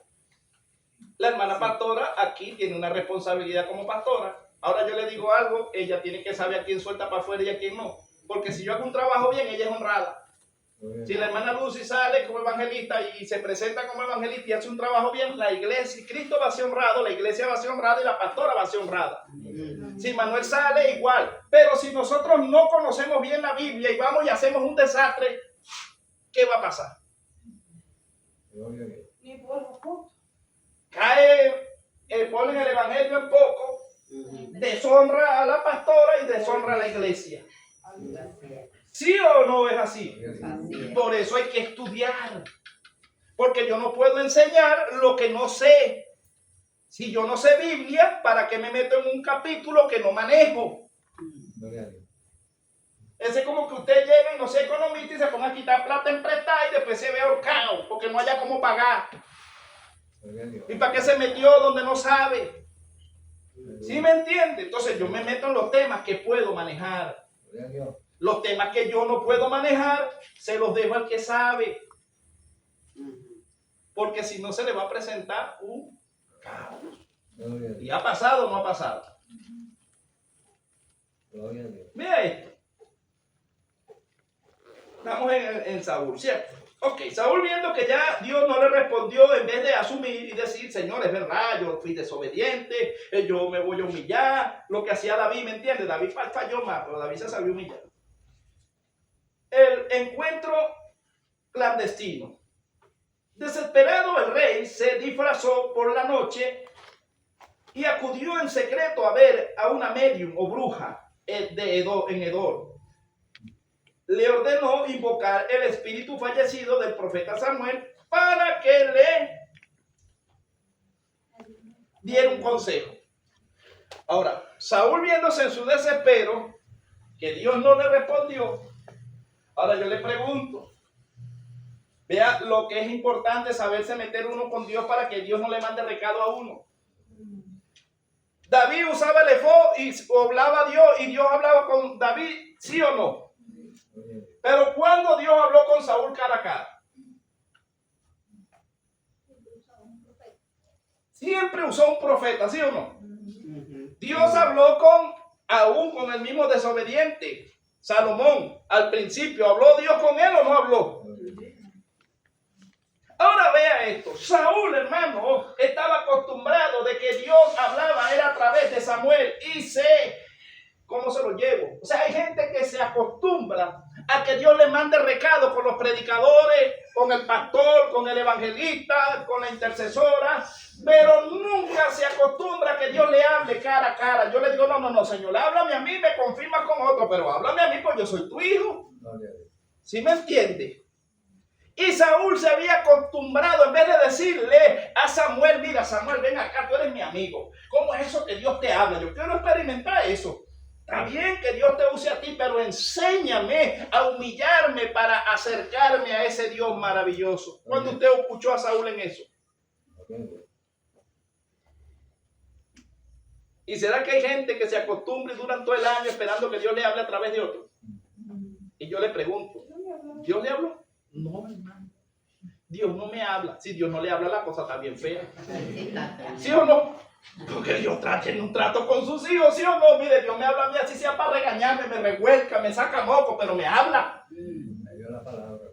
La hermana pastora aquí tiene una responsabilidad como pastora. Ahora yo le digo algo, ella tiene que saber a quién suelta para afuera y a quién no. Porque si yo hago un trabajo bien, ella es honrada. Gloria a Si Dios. la hermana Lucy sale como evangelista y se presenta como evangelista y hace un trabajo bien, la iglesia, Cristo va a ser honrado, la iglesia va a ser honrada y la pastora va a ser honrada. Si Manuel sale, igual. Pero si nosotros no conocemos bien la Biblia y vamos y hacemos un desastre, ¿qué va a pasar? Gloria a Dios. ni por los puntos. Cae, ponen el evangelio en poco, deshonra a la pastora y deshonra a la iglesia. ¿Sí o no es así? Gloria a Dios. Así es. Por eso hay que estudiar. Porque yo no puedo enseñar lo que no sé. Si yo no sé Biblia, ¿para qué me meto en un capítulo que no manejo? Gloria a Dios. Es como que usted llega y no sea economista y se ponga a quitar plata en prestada y después se ve ahorcado porque no haya cómo pagar. Gloria a Dios. ¿Y para qué se metió donde no sabe? ¿Sí me entiende? Entonces yo me meto en los temas que puedo manejar. Gloria a Dios. Los temas que yo no puedo manejar, se los dejo al que sabe. Porque si no se le va a presentar un caos. Gloria a Dios. ¿Y ha pasado o no ha pasado? Gloria a Dios. Mira esto. Estamos en Saúl, ¿cierto? Ok, Saúl viendo que ya Dios no le respondió, en vez de asumir y decir, Señor, es verdad, yo fui desobediente, yo me voy a humillar, lo que hacía David, ¿me entiendes? David falló más, pero David se sabía humillar. El encuentro clandestino. Desesperado el rey se disfrazó por la noche y acudió en secreto a ver a una medium o bruja en Edor. Le ordenó invocar el espíritu fallecido del profeta Samuel para que le diera un consejo. Ahora, Saúl viéndose en su desespero, que Dios no le respondió, ahora yo le pregunto, vea lo que es importante saberse meter uno con Dios para que Dios no le mande recado a uno. David usaba el efod y hablaba a Dios y Dios hablaba con David, ¿sí o no? Gloria a Dios. Pero cuando Dios habló con Saúl cara a cara, siempre usó un profeta, ¿sí o no? Dios habló aún con el mismo desobediente, Salomón. Al principio, ¿habló Dios con él o no habló? Ahora vea esto. Saúl, hermano, estaba acostumbrado de que Dios hablaba era a través de Samuel y ¿cómo se lo llevo? O sea, hay gente que se acostumbra a que Dios le mande recado con los predicadores, con el pastor, con el evangelista, con la intercesora, pero nunca se acostumbra a que Dios le hable cara a cara. Yo le digo, no, Señor, háblame a mí, me confirma con otro, pero háblame a mí porque yo soy tu hijo. Gloria a Dios. ¿Sí me entiende? Y Saúl se había acostumbrado, en vez de decirle a Samuel, mira Samuel, ven acá, tú eres mi amigo. ¿Cómo es eso que Dios te habla? Yo quiero experimentar eso. Está bien que Dios te use a ti, pero enséñame a humillarme para acercarme a ese Dios maravilloso. ¿Cuándo usted escuchó a Saúl en eso? ¿Y será que hay gente que se acostumbra y duran todo el año esperando que Dios le hable a través de otro? Y yo le pregunto, ¿Dios le habló? No, hermano. Dios no me habla. Si Dios no le habla, la cosa está bien fea. ¿Sí o no? Porque Dios tiene un trato con sus hijos, ¿sí o no? Mire, Dios me habla a mí así sea para regañarme, me revuelca, me saca moco, pero me habla. Me dio la palabra.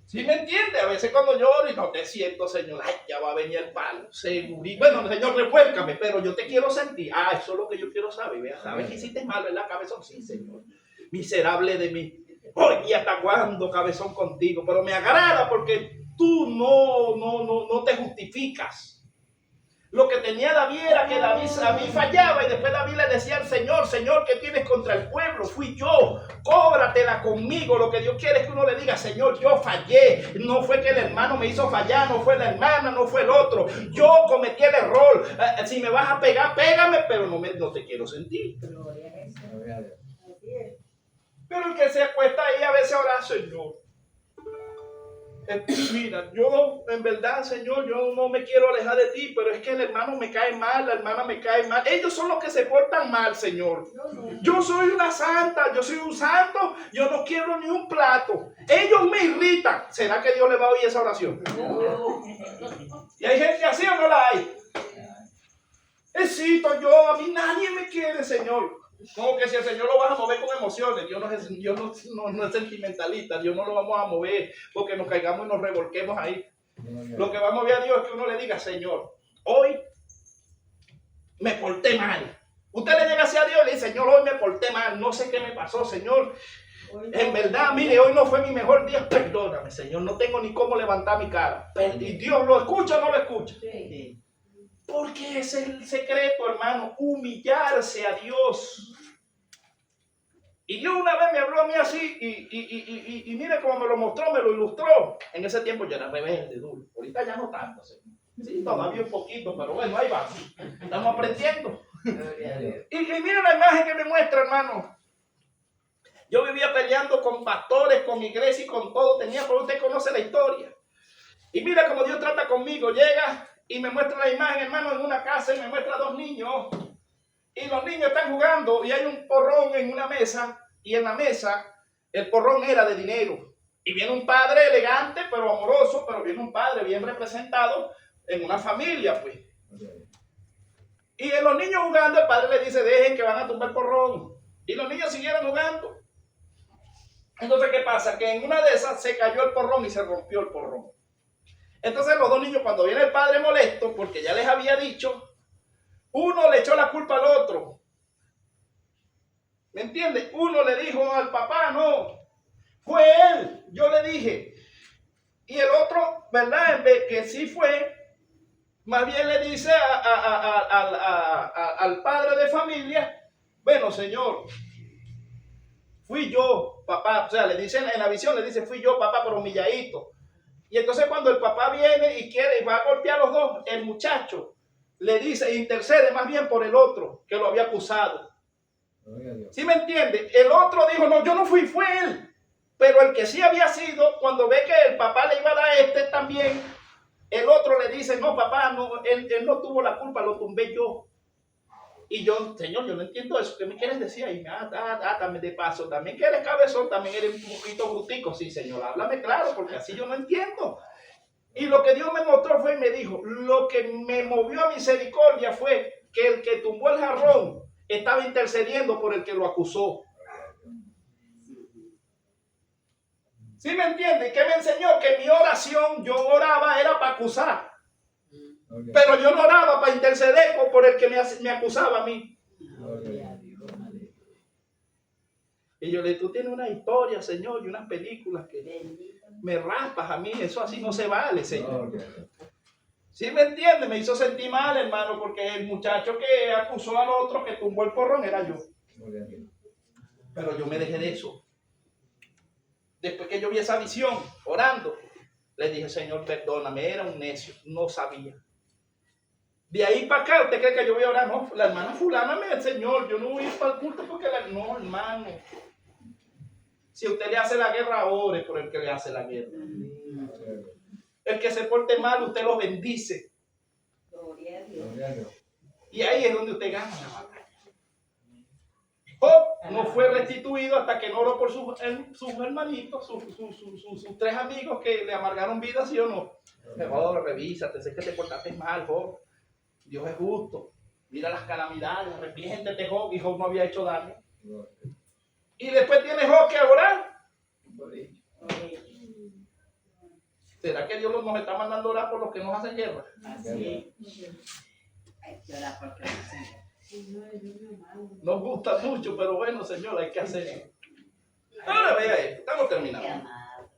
¿Sí me entiende? A veces cuando yo oro y no te siento, Señor, ay, ya va a venir el palo, seguro. Y bueno, Señor, revuélcame, pero yo te quiero sentir. Ah, eso es lo que yo quiero saber. Vea, ¿sabes que hiciste mal, verdad, cabezón? Sí, Señor. Miserable de mí. Oye, ¿hasta cuándo, cabezón, contigo? Pero me agrada porque tú no te justificas. Lo que tenía David era que David fallaba y después David le decía al Señor, Señor, ¿qué tienes contra el pueblo? Fui yo, cóbratela conmigo. Lo que Dios quiere es que uno le diga, Señor, yo fallé. No fue que el hermano me hizo fallar, no fue la hermana, no fue el otro. Yo cometí el error. Si me vas a pegar, pégame, pero no te quiero sentir. Gloria a Dios. Pero el que se acuesta ahí a veces ahora, Señor. Mira, yo en verdad, Señor, yo no me quiero alejar de ti, pero es que el hermano me cae mal, la hermana me cae mal. Ellos son los que se portan mal, Señor. Yo soy una santa, yo soy un santo, yo no quiero ni un plato. Ellos me irritan. ¿Será que Dios le va a oír esa oración? ¿Y hay gente así o no la hay? Yo, a mí nadie me quiere, Señor. Como que si el Señor lo vas a mover con emociones, Dios no es sentimentalista, Dios no lo vamos a mover porque nos caigamos y nos revolquemos ahí. Lo que va a mover a Dios es que uno le diga, Señor, hoy me porté mal. Usted le llega hacia Dios y le dice, Señor, hoy me porté mal, no sé qué me pasó, Señor. En verdad, mire, hoy no fue mi mejor día, perdóname, Señor, no tengo ni cómo levantar mi cara. ¿Y Dios lo escucha o no lo escucha? Sí. Porque ese es el secreto, hermano, humillarse a Dios. Y Dios una vez me habló a mí así y mire cómo me lo mostró, me lo ilustró. En ese tiempo yo era rebelde, duro. Ahorita ya no tanto, sí, todavía un poquito, pero bueno, ahí va. Estamos aprendiendo. Y mire la imagen que me muestra, hermano. Yo vivía peleando con pastores, con iglesia y con todo. Pero usted conoce la historia. Y mira cómo Dios trata conmigo. Llega y me muestra la imagen, hermano, en una casa y me muestra 2 niños. Y los niños están jugando y hay un porrón en una mesa. Y en la mesa el porrón era de dinero. Y viene un padre elegante, pero amoroso, pero viene un padre bien representado en una familia, pues. Y en los niños jugando, el padre le dice, dejen que van a tumbar el porrón. Y los niños siguieron jugando. Entonces, ¿qué pasa? Que en una de esas se cayó el porrón y se rompió el porrón. Entonces los 2 niños, cuando viene el padre molesto, porque ya les había dicho, uno le echó la culpa al otro. ¿Me entiende? Uno le dijo al papá, no, fue él, yo le dije. Y el otro, ¿verdad? En vez que sí fue, más bien le dice al padre de familia, bueno, señor, fui yo, papá. O sea, le dicen en la visión, le dice, fui yo, papá, pero humilladito. Y entonces cuando el papá viene y quiere y va a golpear a los 2, el muchacho le dice, intercede más bien por el otro que lo había acusado. ¿Sí me entiende? El otro dijo, no, yo no fui, fue él. Pero el que sí había sido, cuando ve que el papá le iba a dar también, el otro le dice, no, papá, no, él no tuvo la culpa, lo tumbé yo. Y yo, Señor, yo no entiendo eso. ¿Qué me quieres decir ahí? También de paso, también que eres cabezón, también eres un poquito brutico. Sí, Señor, háblame claro, porque así yo no entiendo. Y lo que Dios me mostró fue y me dijo, lo que me movió a misericordia fue que el que tumbó el jarrón estaba intercediendo por el que lo acusó. ¿Sí me entiende? ¿Qué me enseñó? Que mi oración, yo oraba era para acusar. Pero yo no oraba para interceder por el que me acusaba a mí. Y yo le dije, tú tienes una historia, Señor, y unas películas que me raspas a mí. Eso así no se vale, Señor. ¿Sí me entiende? Me hizo sentir mal, hermano, porque el muchacho que acusó al otro, que tumbó el porrón, era yo. Pero yo me dejé de eso. después que yo vi esa visión, orando, le dije, Señor, perdóname, era un necio, no sabía. De ahí para acá, ¿usted cree que yo voy a orar? No, la hermana fulana me dice, Señor, yo no voy a ir para el culto porque no, hermano. Si usted le hace la guerra, ore por el que le hace la guerra. El que se porte mal, usted lo bendice. Gloria a Dios. Gloria a Dios. Y ahí es donde usted gana la batalla. Job no fue restituido hasta que no oró por sus hermanitos, sus 3 amigos que le amargaron vida, ¿sí o no? Job, revísate, sé que te portaste mal, Job. Dios es justo. Mira las calamidades, arrepiéntete, Job. Y Job no había hecho daño. Y después tiene Job que orar. ¿Será que Dios nos está mandando a orar por los que nos hacen guerra? Así. Hay que orar porque no se... Nos gusta mucho, pero bueno, Señor, hay que hacerlo. Ahora vea esto, estamos Qué terminando. amado.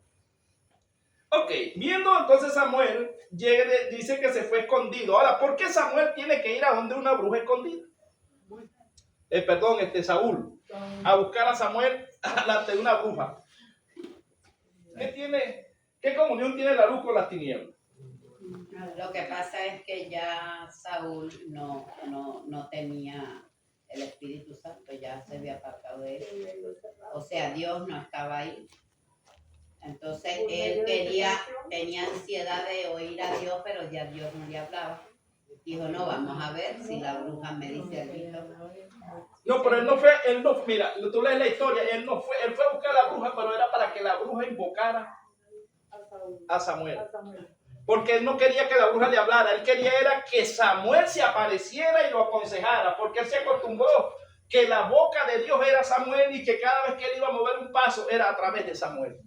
Ok, viendo entonces Samuel, dice que se fue escondido. Ahora, ¿por qué Samuel tiene que ir a donde una bruja escondida? Saúl, a buscar a Samuel delante de una bruja. ¿Qué comunión tiene la luz con las tinieblas? Lo que pasa es que ya Saúl no tenía el Espíritu Santo, ya se había apartado de él. O sea, Dios no estaba ahí. Entonces él tenía ansiedad de oír a Dios, pero ya Dios no le hablaba. Dijo, no, vamos a ver si la bruja me dice algo. No, pero mira, tú lees la historia, él fue a buscar a la bruja, pero era para que la bruja invocara a Samuel. Porque él no quería que la bruja le hablara, él quería era que Samuel se apareciera y lo aconsejara, porque él se acostumbró que la boca de Dios era Samuel y que cada vez que él iba a mover un paso era a través de Samuel.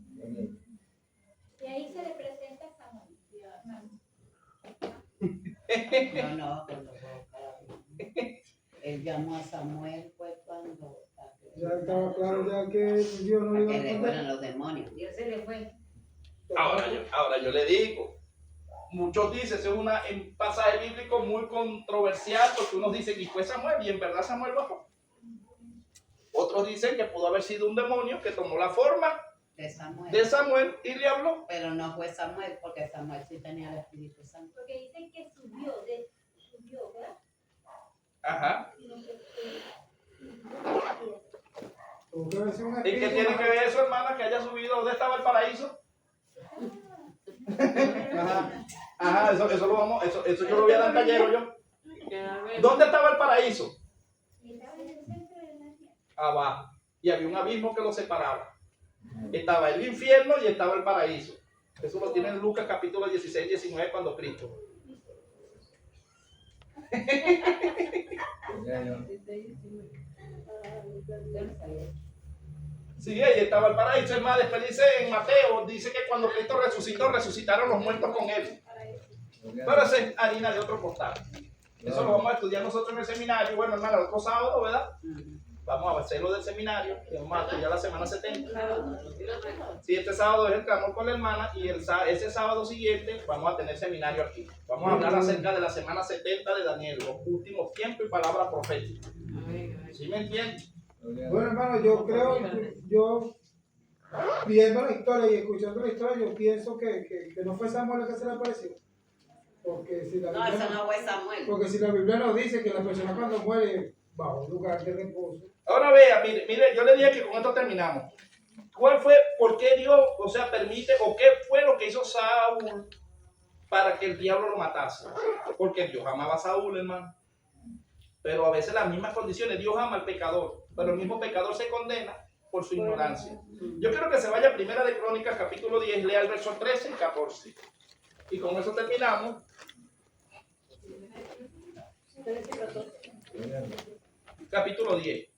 Y ahí se le presenta a Samuel. No, cuando él llamó a Samuel fue cuando... Ya estaba claro ya que Dios no le iba a que le responder. fueron los demonios. Dios se le fue. Ahora yo le digo, muchos dicen, es un pasaje bíblico muy controversial, porque unos dicen, y fue Samuel, y en verdad Samuel bajó. Otros dicen que pudo haber sido un demonio que tomó la forma De Samuel y le habló. Pero no fue Samuel, porque Samuel sí tenía el Espíritu Santo. Porque dicen que subió, ¿verdad? Ajá. Tuvo que haber sido un ¿Y qué espíritu tiene malo. que ver eso, hermana, que haya subido? ¿Dónde estaba el paraíso? Ajá, eso yo lo voy a dar taller yo. ¿Dónde estaba el paraíso? Estaba en el centro de la tierra. Abajo. Y había un abismo que lo separaba. Estaba el infierno y estaba el paraíso. Eso lo tiene en Lucas capítulo 16, 19, cuando Cristo. Gloria a Dios. Sí, ahí estaba el paraíso. Es más, después dice en Mateo, dice que cuando Cristo resucitó, resucitaron los muertos con él. Gloria a Pero Dios. esa es harina de otro costal. Eso lo vamos a estudiar nosotros en el seminario. Bueno, hermano, el otro sábado, ¿verdad? Vamos a hacerlo del seminario. Y vamos a estudiar la semana 70. Sí, este sábado es el clamor con la hermana. Y ese sábado siguiente vamos a tener seminario aquí. Vamos a hablar acerca de la semana 70 de Daniel, los últimos tiempos y palabras proféticas. ¿Sí me entienden? Gloria a Dios. Bueno, hermano, yo creo, yo viendo la historia y escuchando la historia, yo pienso que no fue Samuel el que se le apareció. Porque si la No, Biblia, eso no fue Samuel. porque si la Biblia nos dice que la persona cuando muere va a un lugar de reposo. Ahora vea, mire, yo le dije que con esto terminamos. ¿Cuál fue, por qué Dios, o sea, permite, o qué fue lo que hizo Saúl para que el diablo lo matase? Porque Dios amaba a Saúl, hermano. Pero a veces las mismas condiciones, Dios ama al pecador, pero el mismo pecador se condena por su ignorancia. Yo quiero que se vaya a Primera de Crónicas, capítulo 10, lea el verso 13 y 14. Y con eso terminamos. Gloria a Dios. Capítulo 10.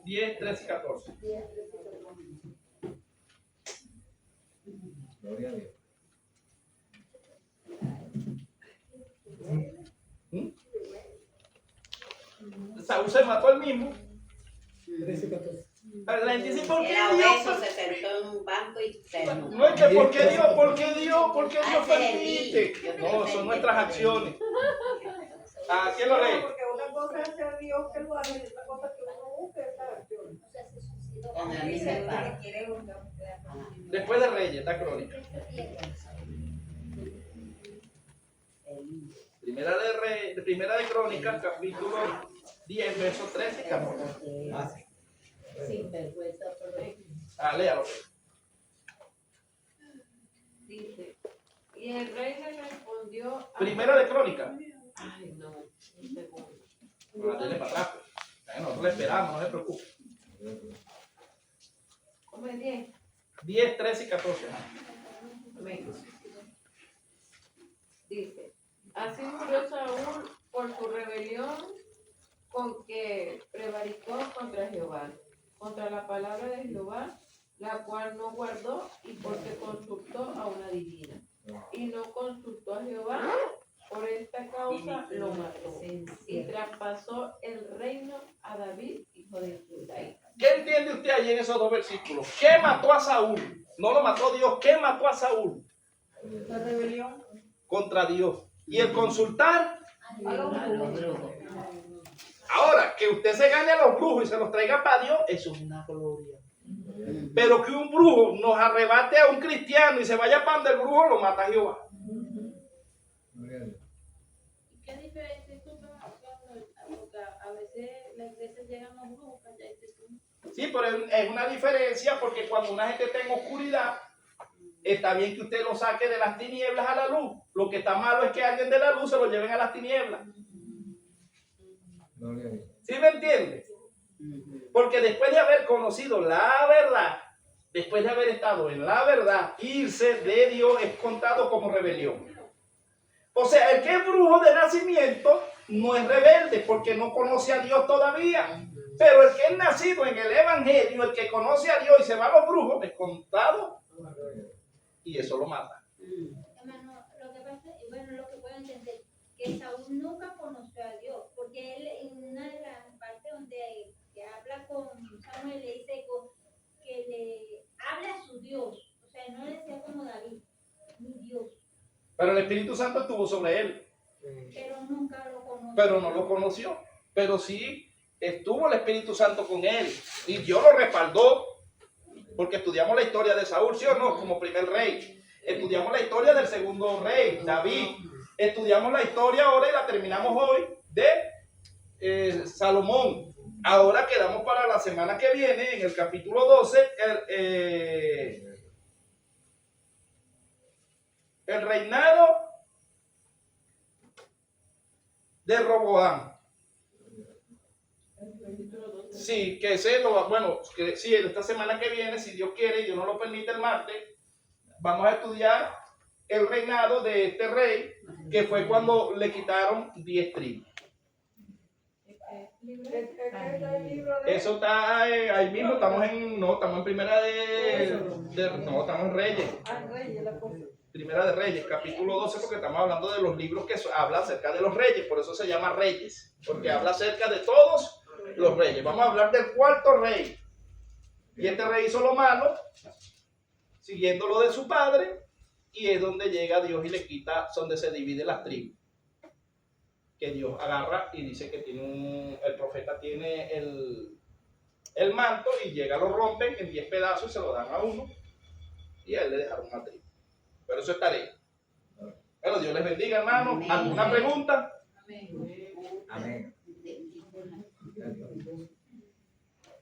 10, 13 y 14. Gloria a Dios. Saúl se mató él mismo. 13 y 14. La gente dice, ¿por qué Era Dios? obeso, se sentó en un banco y se No es que ¿por qué Dios? ¿Por qué Dios? ¿Por qué Dios Ah, ese es el permite? niño. No, son nuestras acciones. ¿A quién lo lee? Porque una cosa es ser Dios que lo hace y otra cosa es que uno busque, ¿sabes? con el mismo padre. Después de Reyes, está Crónica. Primera de Crónicas, capítulo 10, verso 13 y 14. Sin vergüenza por ahí. Léalo. Dice, y el rey le respondió a... Primera de Crónicas. Ay, no, un segundo. Dale para atrás. Nosotros le esperamos, no se preocupe. ¿Cómo es 10? 10, 13 y 14. Amén. Dice, así murió Saúl por su rebelión con que prevaricó contra Jehová, contra la palabra de Jehová, la cual no guardó y porque consultó a una divina. Y no consultó a Jehová, por esta causa lo mató y traspasó el reino a David, hijo de Isaí. ¿Qué entiende usted allí en esos dos versículos? ¿Qué mató a Saúl? No lo mató Dios. ¿Qué mató a Saúl? La rebelión. Contra Dios. Y el consultar. A los Ahora, que usted se gane a los brujos y se los traiga para Dios, eso es una gloria. Pero que un brujo nos arrebate a un cristiano y se vaya para donde el brujo, lo mata a Jehová. ¿Qué diferencia es cuando a veces la iglesia llegan los brujos? Sí, pero es una diferencia porque cuando una gente está en oscuridad, está bien que usted lo saque de las tinieblas a la luz. Lo que está malo es que alguien de la luz se lo lleven a las tinieblas. ¿Sí me entiende? Porque después de haber conocido la verdad, después de haber estado en la verdad, irse de Dios es contado como rebelión. O sea, el que es brujo de nacimiento no es rebelde porque no conoce a Dios todavía. Pero el que es nacido en el Evangelio, el que conoce a Dios y se va a los brujos, es contado y eso lo mata. Hermano, lo que pasa, bueno, lo que puedo entender, que Saúl nunca conoció a Dios, porque él en una de las partes donde que habla con Samuel le dice que le habla a su Dios, o sea, no le decía como David, mi Dios, Pero el Espíritu Santo estuvo sobre él. pero nunca lo conoció. Pero no lo conoció. Pero sí estuvo el Espíritu Santo con él. Y Dios lo respaldó. Porque estudiamos la historia de Saúl, ¿sí o no? Como primer rey. Estudiamos la historia del segundo rey, David. Estudiamos la historia ahora y la terminamos hoy de Salomón. Ahora quedamos para la semana que viene, en el capítulo 12, el reinado de Roboam. Sí, que ese lo bueno, que sí, esta semana que viene, si Dios quiere y Dios no lo permite el martes, vamos a estudiar el reinado de este rey, que fue cuando le quitaron 10 tribus. Eso está ahí mismo, estamos en primera estamos en Reyes. Primera de Reyes, capítulo 12, porque estamos hablando de los libros que hablan acerca de los reyes, por eso se llama Reyes, porque habla acerca de todos los reyes. Vamos a hablar del cuarto rey. Y este rey hizo lo malo, siguiendo lo de su padre, y es donde llega Dios y le quita, donde se divide las tribus. Que Dios agarra y dice que el profeta tiene el manto y llega, lo rompen en 10 pedazos y se lo dan a uno, y a él le dejaron una tribu. Pero eso está ahí. Bueno, Dios les bendiga, hermano. ¿Alguna pregunta? Amén.